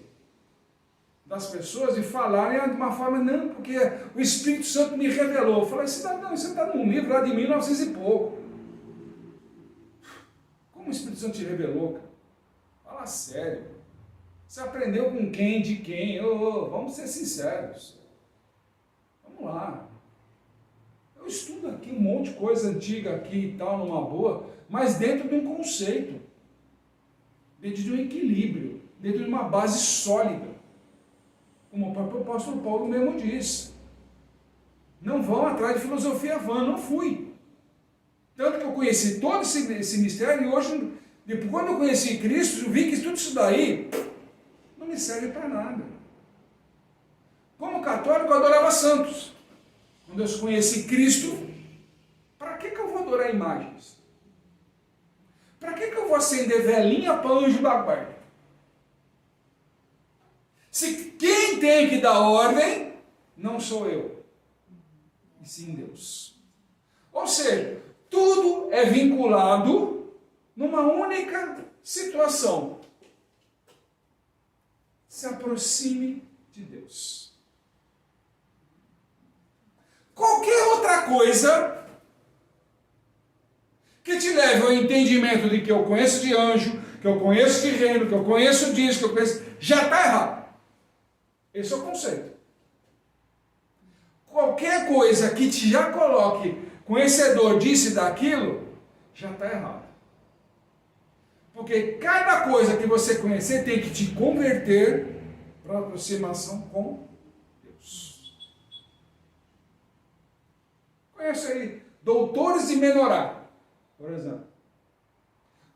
das pessoas de falarem de uma forma, não, porque o Espírito Santo me revelou. Eu falei, cidadão, você está num livro lá de 1900 e pouco. Como o Espírito Santo te revelou, cara? Fala sério. Você aprendeu com quem, de quem? Vamos ser sinceros. Vamos lá. Eu estudo aqui um monte de coisa antiga aqui e tal, numa boa, mas dentro de um conceito, dentro de um equilíbrio, dentro de uma base sólida. Como o próprio apóstolo Paulo mesmo diz. Não vão atrás de filosofia vã, não fui. Tanto que eu conheci todo esse mistério e hoje, depois, quando eu conheci Cristo, eu vi que tudo isso daí não me serve para nada. Como católico, eu adorava santos. Quando eu conheci Cristo, para que eu vou adorar imagens? Para que eu vou acender velinha para anjo da guarda? Se quem tem que dar ordem, não sou eu, e sim Deus. Ou seja, tudo é vinculado numa única situação. Se aproxime de Deus. Qualquer outra coisa que te leve ao entendimento de que eu conheço de anjo, que eu conheço de reino, que eu conheço disso, que eu conheço, já está errado. Esse é o conceito. Qualquer coisa que te já coloque conhecedor disso e daquilo, já está errado. Porque cada coisa que você conhecer tem que te converter para a aproximação com Deus. Conhece aí doutores de menorá, por exemplo.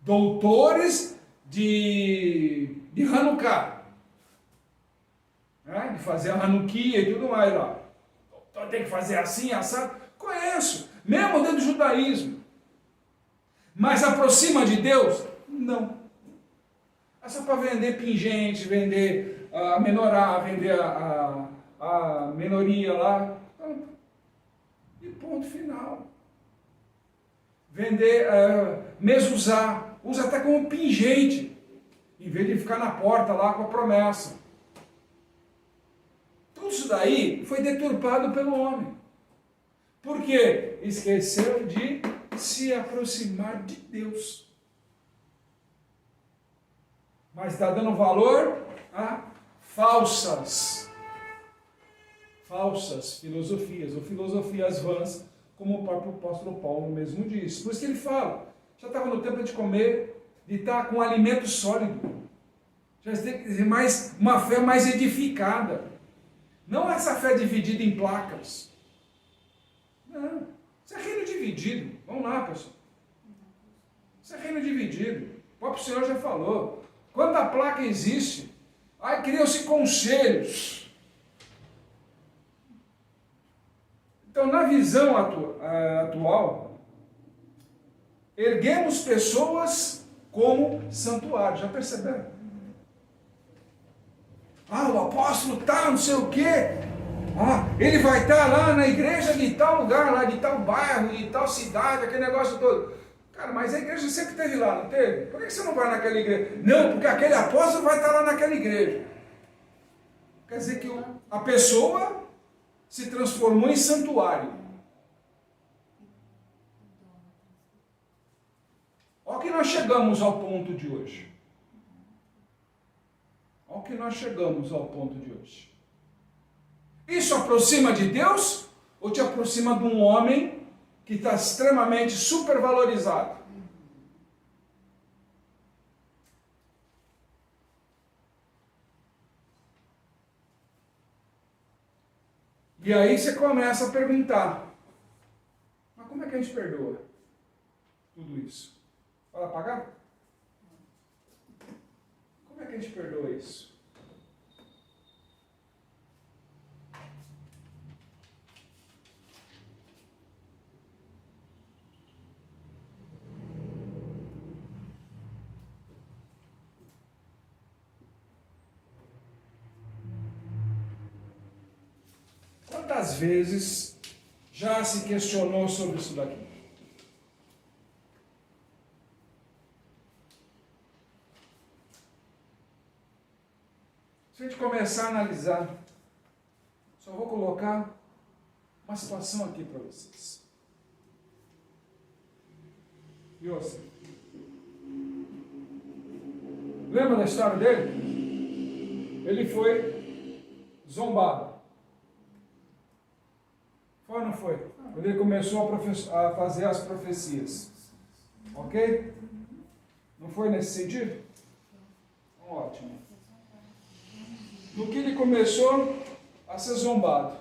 Doutores de Hanukkah. De fazer a Hanukkah e tudo mais lá. Então tem que fazer assim, assado. Conheço, mesmo dentro do judaísmo. Mas aproxima de Deus? Não. É só para vender pingente, vender a menorá, vender a menoria lá. E ponto final. Vender, mezuzá, usa até como pingente, em vez de ficar na porta lá com a promessa. Tudo isso daí foi deturpado pelo homem. Por quê? Esqueceu de se aproximar de Deus. Mas está dando valor a falsas filosofias, ou filosofias vãs, como o próprio apóstolo Paulo mesmo diz. Por isso que ele fala, já estava no tempo de comer, de estar com um alimento sólido, já tem uma fé mais edificada. Não essa fé dividida em placas. Não. Isso é reino dividido. Vamos lá, pessoal. Isso é reino dividido. O próprio Senhor já falou. Quando a placa existe, aí criam-se conselhos. Então, na visão atual, erguemos pessoas como santuário. Já perceberam? Ah, o apóstolo tá, não sei o quê. Ah, ele vai estar lá na igreja de tal lugar, lá de tal bairro, de tal cidade, aquele negócio todo. Cara, mas a igreja sempre esteve lá, não teve? Por que você não vai naquela igreja? Não, porque aquele apóstolo vai estar lá naquela igreja. Quer dizer que a pessoa se transformou em santuário. Olha que nós chegamos ao ponto de hoje. Olha que nós chegamos ao ponto de hoje. Isso aproxima de Deus ou te aproxima de um homem que está extremamente supervalorizado? E aí você começa a perguntar, mas como é que a gente perdoa tudo isso? Vai pagar? Como é que a gente perdoa isso? Quantas vezes já se questionou sobre isso daqui? Se a gente começar a analisar, só vou colocar uma situação aqui para vocês. Yossi, lembra da história dele? Ele foi zombado. Foi ou não foi? Quando ele começou a fazer as profecias. Ok? Não foi nesse sentido? Então, ótimo. No que ele começou a ser zombado,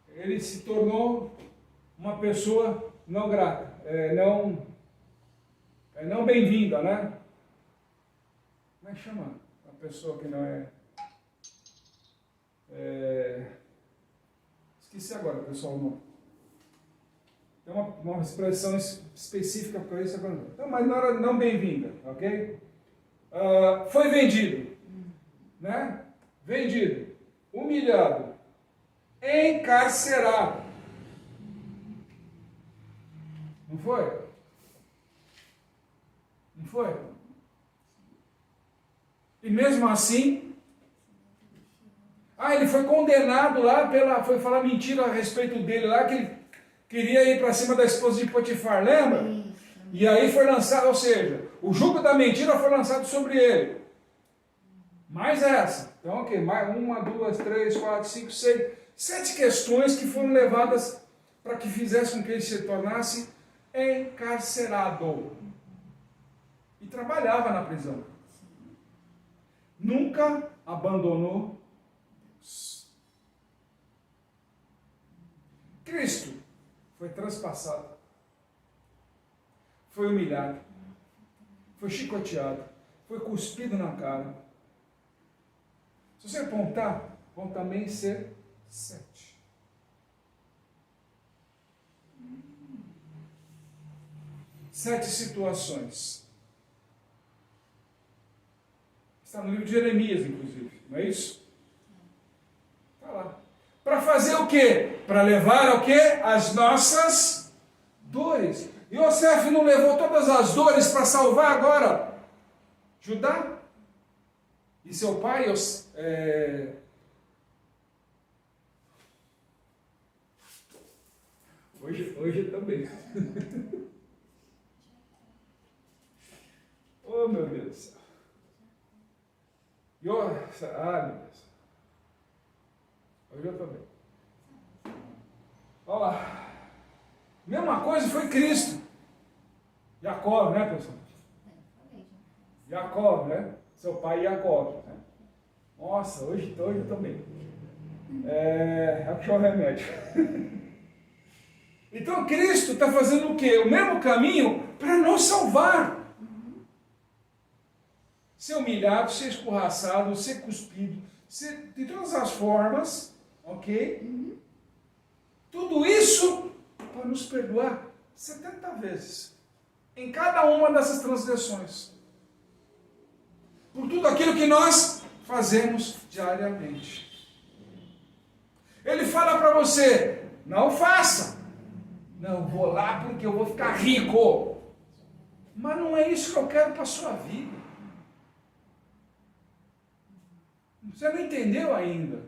ele se tornou uma pessoa não grata, não bem-vinda, né? Como é que chama? Uma pessoa que não esqueci agora, pessoal, não. Tem uma expressão específica para isso agora. Então, mas não era não bem-vinda, ok? Foi vendido, né? Vendido, humilhado, encarcerado. Não foi? Não foi? E mesmo assim, ele foi condenado lá foi falar mentira a respeito dele lá, que ele queria ir para cima da esposa de Potifar, lembra? E aí foi lançado, ou seja, o jugo da mentira foi lançado sobre ele. Mais essa. Então, ok, mais 1, 2, 3, 4, 5, 6, 7 questões que foram levadas para que fizesse com que ele se tornasse encarcerado. E trabalhava na prisão. Nunca abandonou Deus. Cristo foi transpassado, foi humilhado, foi chicoteado, foi cuspido na cara. Se você apontar, vão também ser 7. Sete situações. Está no livro de Jeremias, inclusive, não é isso? Está lá. Para fazer o quê? Para levar ao quê? As nossas dores. Yosef não levou todas as dores para salvar agora Judá? E seu pai, hoje também. Oh, meu Deus do céu. Meu Deus. Hoje eu também. Olha lá. Mesma coisa foi Cristo. Jacó, né, pessoal? Jacó, né? Seu pai Jacó. Né? Nossa, hoje eu também. É puxar o remédio. Então Cristo está fazendo o quê? O mesmo caminho para nos salvar. Ser humilhado, ser escorraçado, ser cuspido, ser de todas as formas, ok? Tudo isso para nos perdoar 70 vezes. em cada uma dessas transgressões. Por tudo aquilo que nós fazemos diariamente. Ele fala para você, não faça. Não, vou lá porque eu vou ficar rico. Mas não é isso que eu quero para a sua vida. Você não entendeu ainda.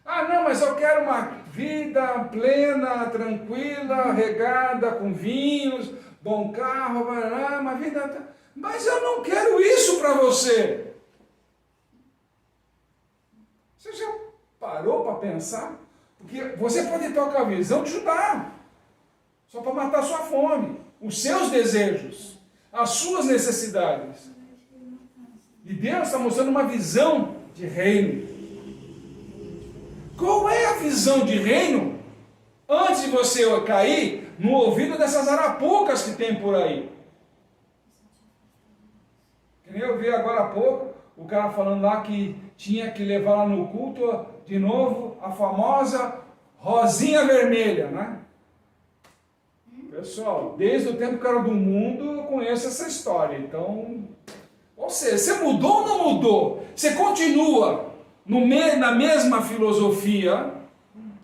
Ah, não, mas eu quero uma vida plena, tranquila, regada com vinhos, bom carro, uma vida... Mas eu não quero isso para você. Você já parou para pensar? Porque você pode ter com a visão de Judá, só para matar a sua fome, os seus desejos, as suas necessidades. E Deus está mostrando uma visão de reino. Qual é a visão de reino? Antes de você cair no ouvido dessas arapucas que tem por aí. Que nem eu vi agora há pouco, o cara falando lá que tinha que levar lá no culto, de novo, a famosa rosinha vermelha, né? Pessoal, desde o tempo que eu era do mundo, eu conheço essa história. Então, ou seja, você mudou ou não mudou? Você continua na mesma filosofia,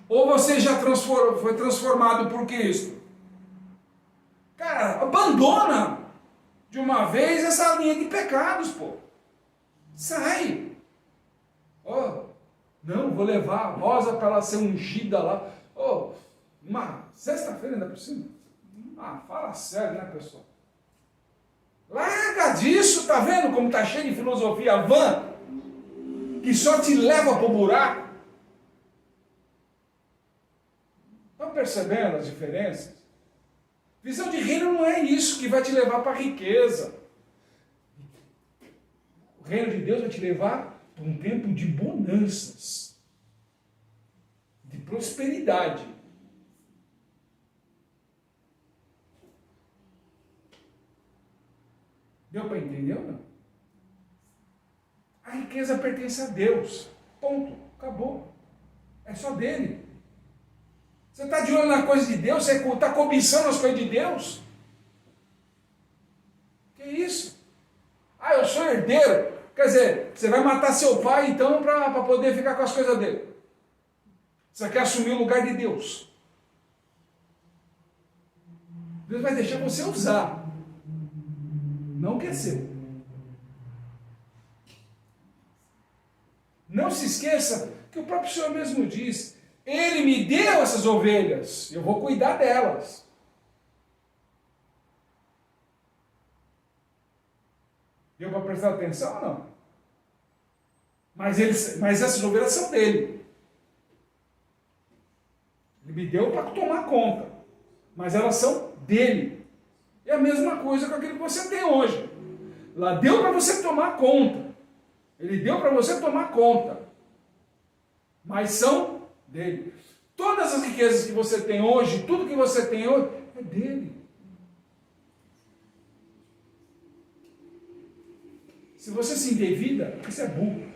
ou você já foi transformado por Cristo? Cara, abandona de uma vez essa linha de pecados, pô. Sai. Oh, não, vou levar a Rosa para ela ser ungida lá. Oh, uma sexta-feira ainda por cima. Ah, fala sério, né, pessoal? Larga disso, tá vendo como tá cheio de filosofia vã? Que só te leva para o buraco. Estão percebendo as diferenças? Visão de reino não é isso que vai te levar para a riqueza. O reino de Deus vai te levar para um tempo de bonanças, de prosperidade. Deu para entender ou não? A riqueza pertence a Deus. Ponto. Acabou. É só dele. Você está de olho na coisa de Deus? Você está cobiçando as coisas de Deus? Que isso? Ah, eu sou herdeiro. Quer dizer, você vai matar seu pai então para poder ficar com as coisas dele. Você quer assumir o lugar de Deus. Deus vai deixar você usar. Não quer ser. Não se esqueça que o próprio Senhor mesmo diz: Ele me deu essas ovelhas, eu vou cuidar delas. Deu para prestar atenção ou não? Mas essas ovelhas são dele. Ele me deu para tomar conta. Mas elas são dele. É a mesma coisa com aquilo que você tem hoje. Lá deu para você tomar conta. Ele deu para você tomar conta. Mas são dele. Todas as riquezas que você tem hoje, tudo que você tem hoje, é dele. Se você se endevida, é porque você é burro.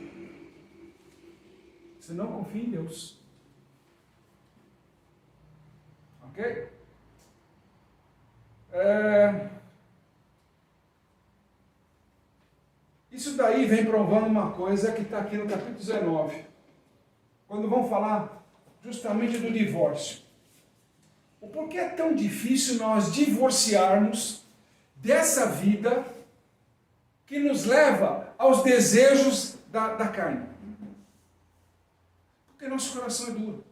Você não confia em Deus. Ok? Isso daí vem provando uma coisa que está aqui no capítulo 19. Quando vão falar justamente do divórcio. O porquê é tão difícil nós divorciarmos dessa vida que nos leva aos desejos da carne? Porque nosso coração é duro.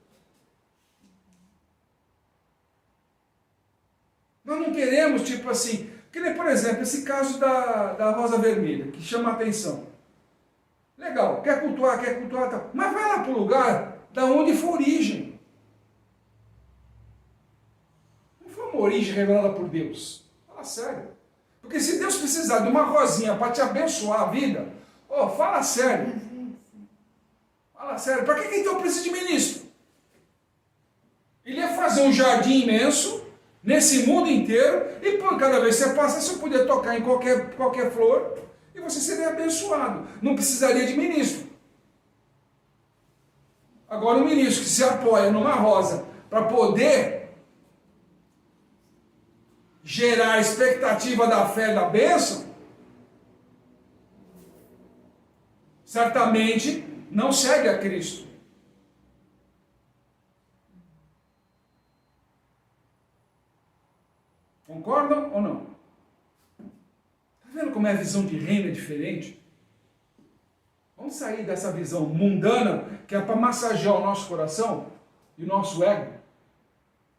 Nós não queremos, tipo assim, que nem, por exemplo, esse caso da rosa vermelha, que chama a atenção. Legal, quer cultuar, tá. Mas vai lá para o lugar da onde foi a origem. Não foi uma origem revelada por Deus. Fala sério. Porque se Deus precisar de uma rosinha para te abençoar a vida, fala sério. Fala sério. Para que então precisa de ministro? Ele ia fazer um jardim imenso, nesse mundo inteiro, e por cada vez que você passa, você podia tocar em qualquer flor, e você seria abençoado. Não precisaria de ministro. Agora, um ministro que se apoia numa rosa para poder gerar a expectativa da fé e da bênção, certamente não segue a Cristo. Concordam ou não? Está vendo como é a visão de reino é diferente? Vamos sair dessa visão mundana, que é para massagear o nosso coração e o nosso ego,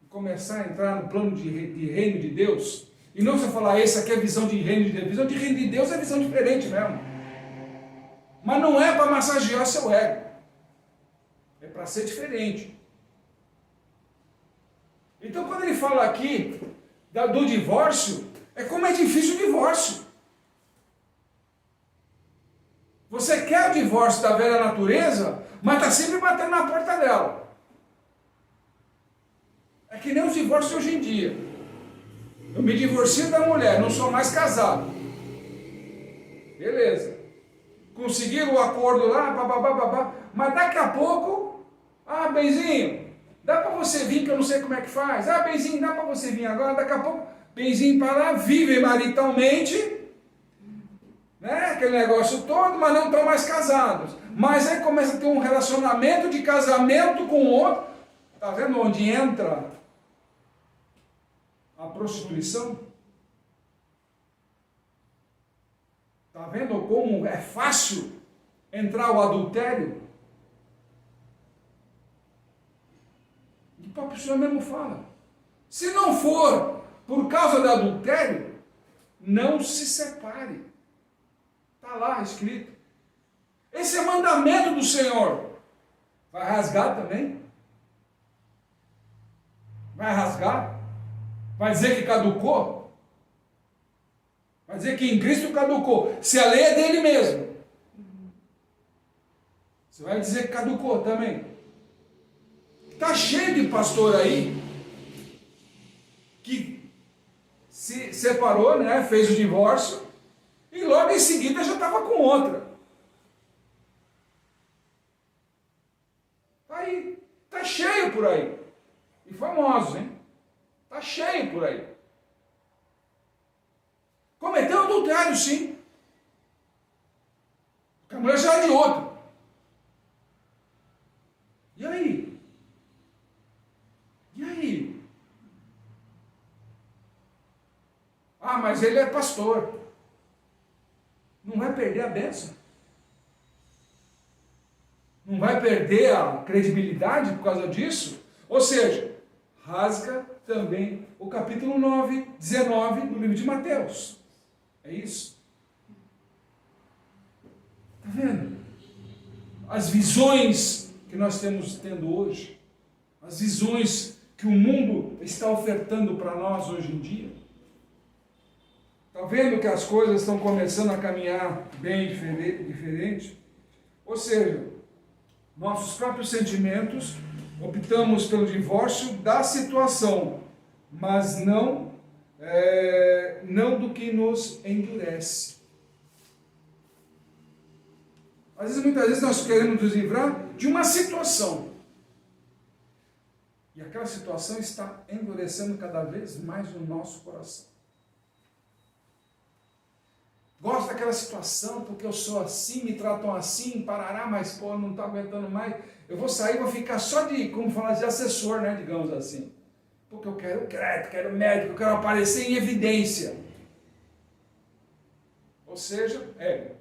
e começar a entrar no plano de reino de Deus. E não você falar, essa aqui é a visão de reino de Deus. Visão de reino de Deus é visão diferente mesmo. Mas não é para massagear seu ego. É para ser diferente. Então, quando ele fala aqui do divórcio, é como é difícil o divórcio. Você quer o divórcio da velha natureza, mas está sempre batendo na porta dela. É que nem os divórcios hoje em dia. Eu me divorcio da mulher, não sou mais casado. Beleza. Conseguiram o acordo lá, babá, mas daqui a pouco, Benzinho, dá para você vir que eu não sei como é que faz. Benzinho, dá para você vir agora, daqui a pouco, Benzinho para lá, vivem maritalmente, né, aquele negócio todo, mas não estão mais casados. Mas aí começa a ter um relacionamento de casamento com o outro. Está vendo onde entra a prostituição? Está vendo como é fácil entrar o adultério? E o próprio Senhor mesmo fala. Se não for por causa do adultério, não se separe. Está lá escrito. Esse é mandamento do Senhor. Vai rasgar também? Vai rasgar? Vai dizer que caducou? Vai dizer que em Cristo caducou. Se a lei é dele mesmo, você vai dizer que caducou também. Está cheio de pastor aí que se separou, né, fez o divórcio e logo em seguida já estava com outra. Está aí. Está cheio por aí. E famosos, hein? Está cheio por aí. Cometeu adultério, sim. Porque a mulher já é de outro. E aí? E aí? Mas ele é pastor. Não vai perder a bênção? Não vai perder a credibilidade por causa disso? Ou seja, rasga também o capítulo 9, 19 do livro de Mateus. É isso? Está vendo? As visões que nós temos tendo hoje, as visões que o mundo está ofertando para nós hoje em dia. Está vendo que as coisas estão começando a caminhar bem diferente? Ou seja, nossos próprios sentimentos, optamos pelo divórcio da situação, mas não do que nos endurece. Muitas vezes nós queremos nos livrar de uma situação, e aquela situação está endurecendo cada vez mais o nosso coração. Gosto daquela situação porque eu sou assim, me tratam assim, parará, mas não estou aguentando mais. Eu vou sair, vou ficar só de, como falar, de assessor, né, digamos assim. Porque eu quero crédito, quero médico, eu quero aparecer em evidência. Ou seja, ego.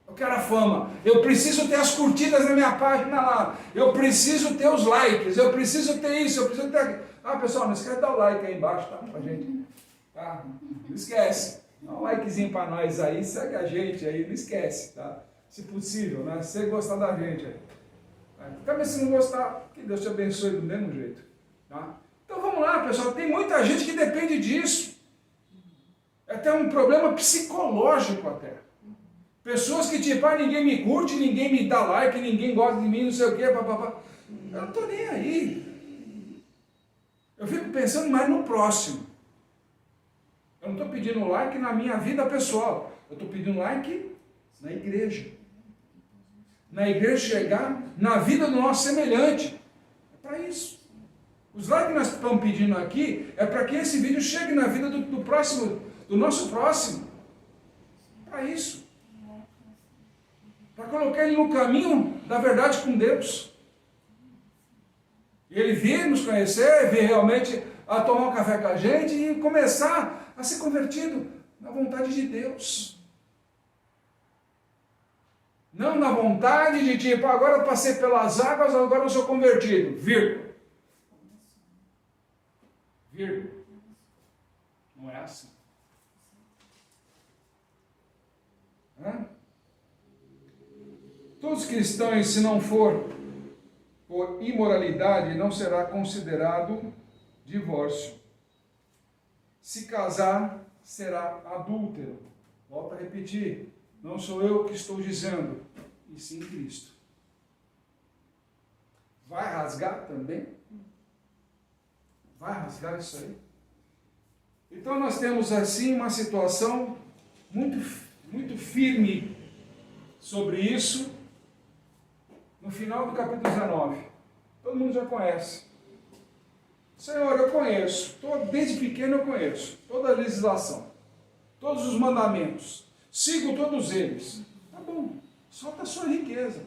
Eu quero a fama, eu preciso ter as curtidas na minha página lá, eu preciso ter os likes, eu preciso ter isso, eu preciso ter aquilo. Pessoal, não esquece de dar o like aí embaixo, tá? Pra gente. Tá? Não esquece. Dá um likezinho para nós aí, segue a gente aí, não esquece, tá? Se possível, né? Se você gostar da gente aí. Também se não gostar, que Deus te abençoe do mesmo jeito, tá? Então vamos lá, pessoal, tem muita gente que depende disso. É até um problema psicológico até. Pessoas que tipo, ninguém me curte, ninguém me dá like, ninguém gosta de mim, não sei o quê, papapá. Eu não estou nem aí. Eu fico pensando mais no próximo. Eu não estou pedindo like na minha vida pessoal. Eu estou pedindo like na igreja. Na igreja chegar na vida do nosso semelhante. É para isso. Os likes que nós estamos pedindo aqui é para que esse vídeo chegue na vida do próximo, do nosso próximo. Para isso. Para colocar ele no caminho da verdade com Deus. Ele vir nos conhecer, vir realmente a tomar um café com a gente e começar a ser convertido na vontade de Deus. Não na vontade de tipo, agora eu passei pelas águas, agora eu sou convertido. Vírgula. Vírgula. Não é assim. Todos os cristãos, se não for por imoralidade, não será considerado divórcio. Se casar, será adúltero. Volto a repetir, não sou eu que estou dizendo, e sim Cristo. Vai rasgar também? Vai rasgar isso aí? Então nós temos assim uma situação muito firme sobre isso, no final do capítulo 19. Todo mundo já conhece. Senhor, eu conheço, desde pequeno eu conheço toda a legislação, todos os mandamentos, sigo todos eles. Tá bom, solta a sua riqueza.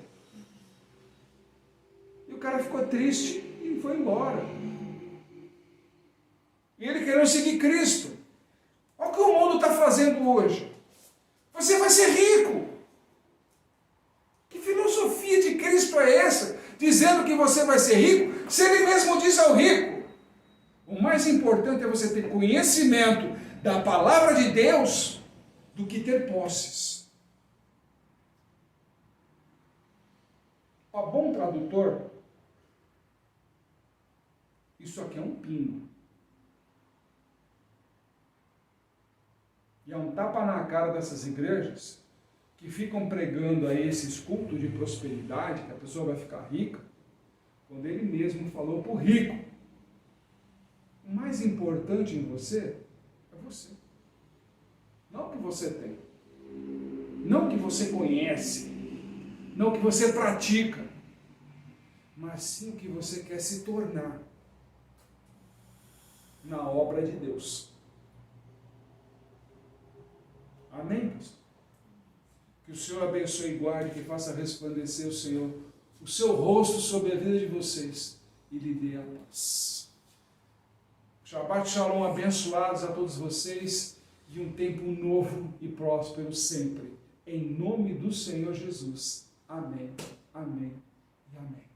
E o cara ficou triste e foi embora. E ele querendo seguir Cristo. Olha o que o mundo está fazendo hoje. Você vai ser rico. Que filosofia de Cristo é essa? Dizendo que você vai ser rico, se ele mesmo diz ao rico. O mais importante é você ter conhecimento da palavra de Deus do que ter posses. Para bom tradutor, isso aqui é um pino. E é um tapa na cara dessas igrejas que ficam pregando a esses cultos de prosperidade, que a pessoa vai ficar rica, quando ele mesmo falou para o rico: o mais importante em você é você. Não o que você tem, não o que você conhece, não o que você pratica, mas sim o que você quer se tornar na obra de Deus. Amém, pastor? Que o Senhor abençoe e guarde, que faça resplandecer o Senhor, o seu rosto sobre a vida de vocês e lhe dê a paz. Shabbat Shalom, abençoados a todos vocês e um tempo novo e próspero sempre. Em nome do Senhor Jesus. Amém, amém e amém.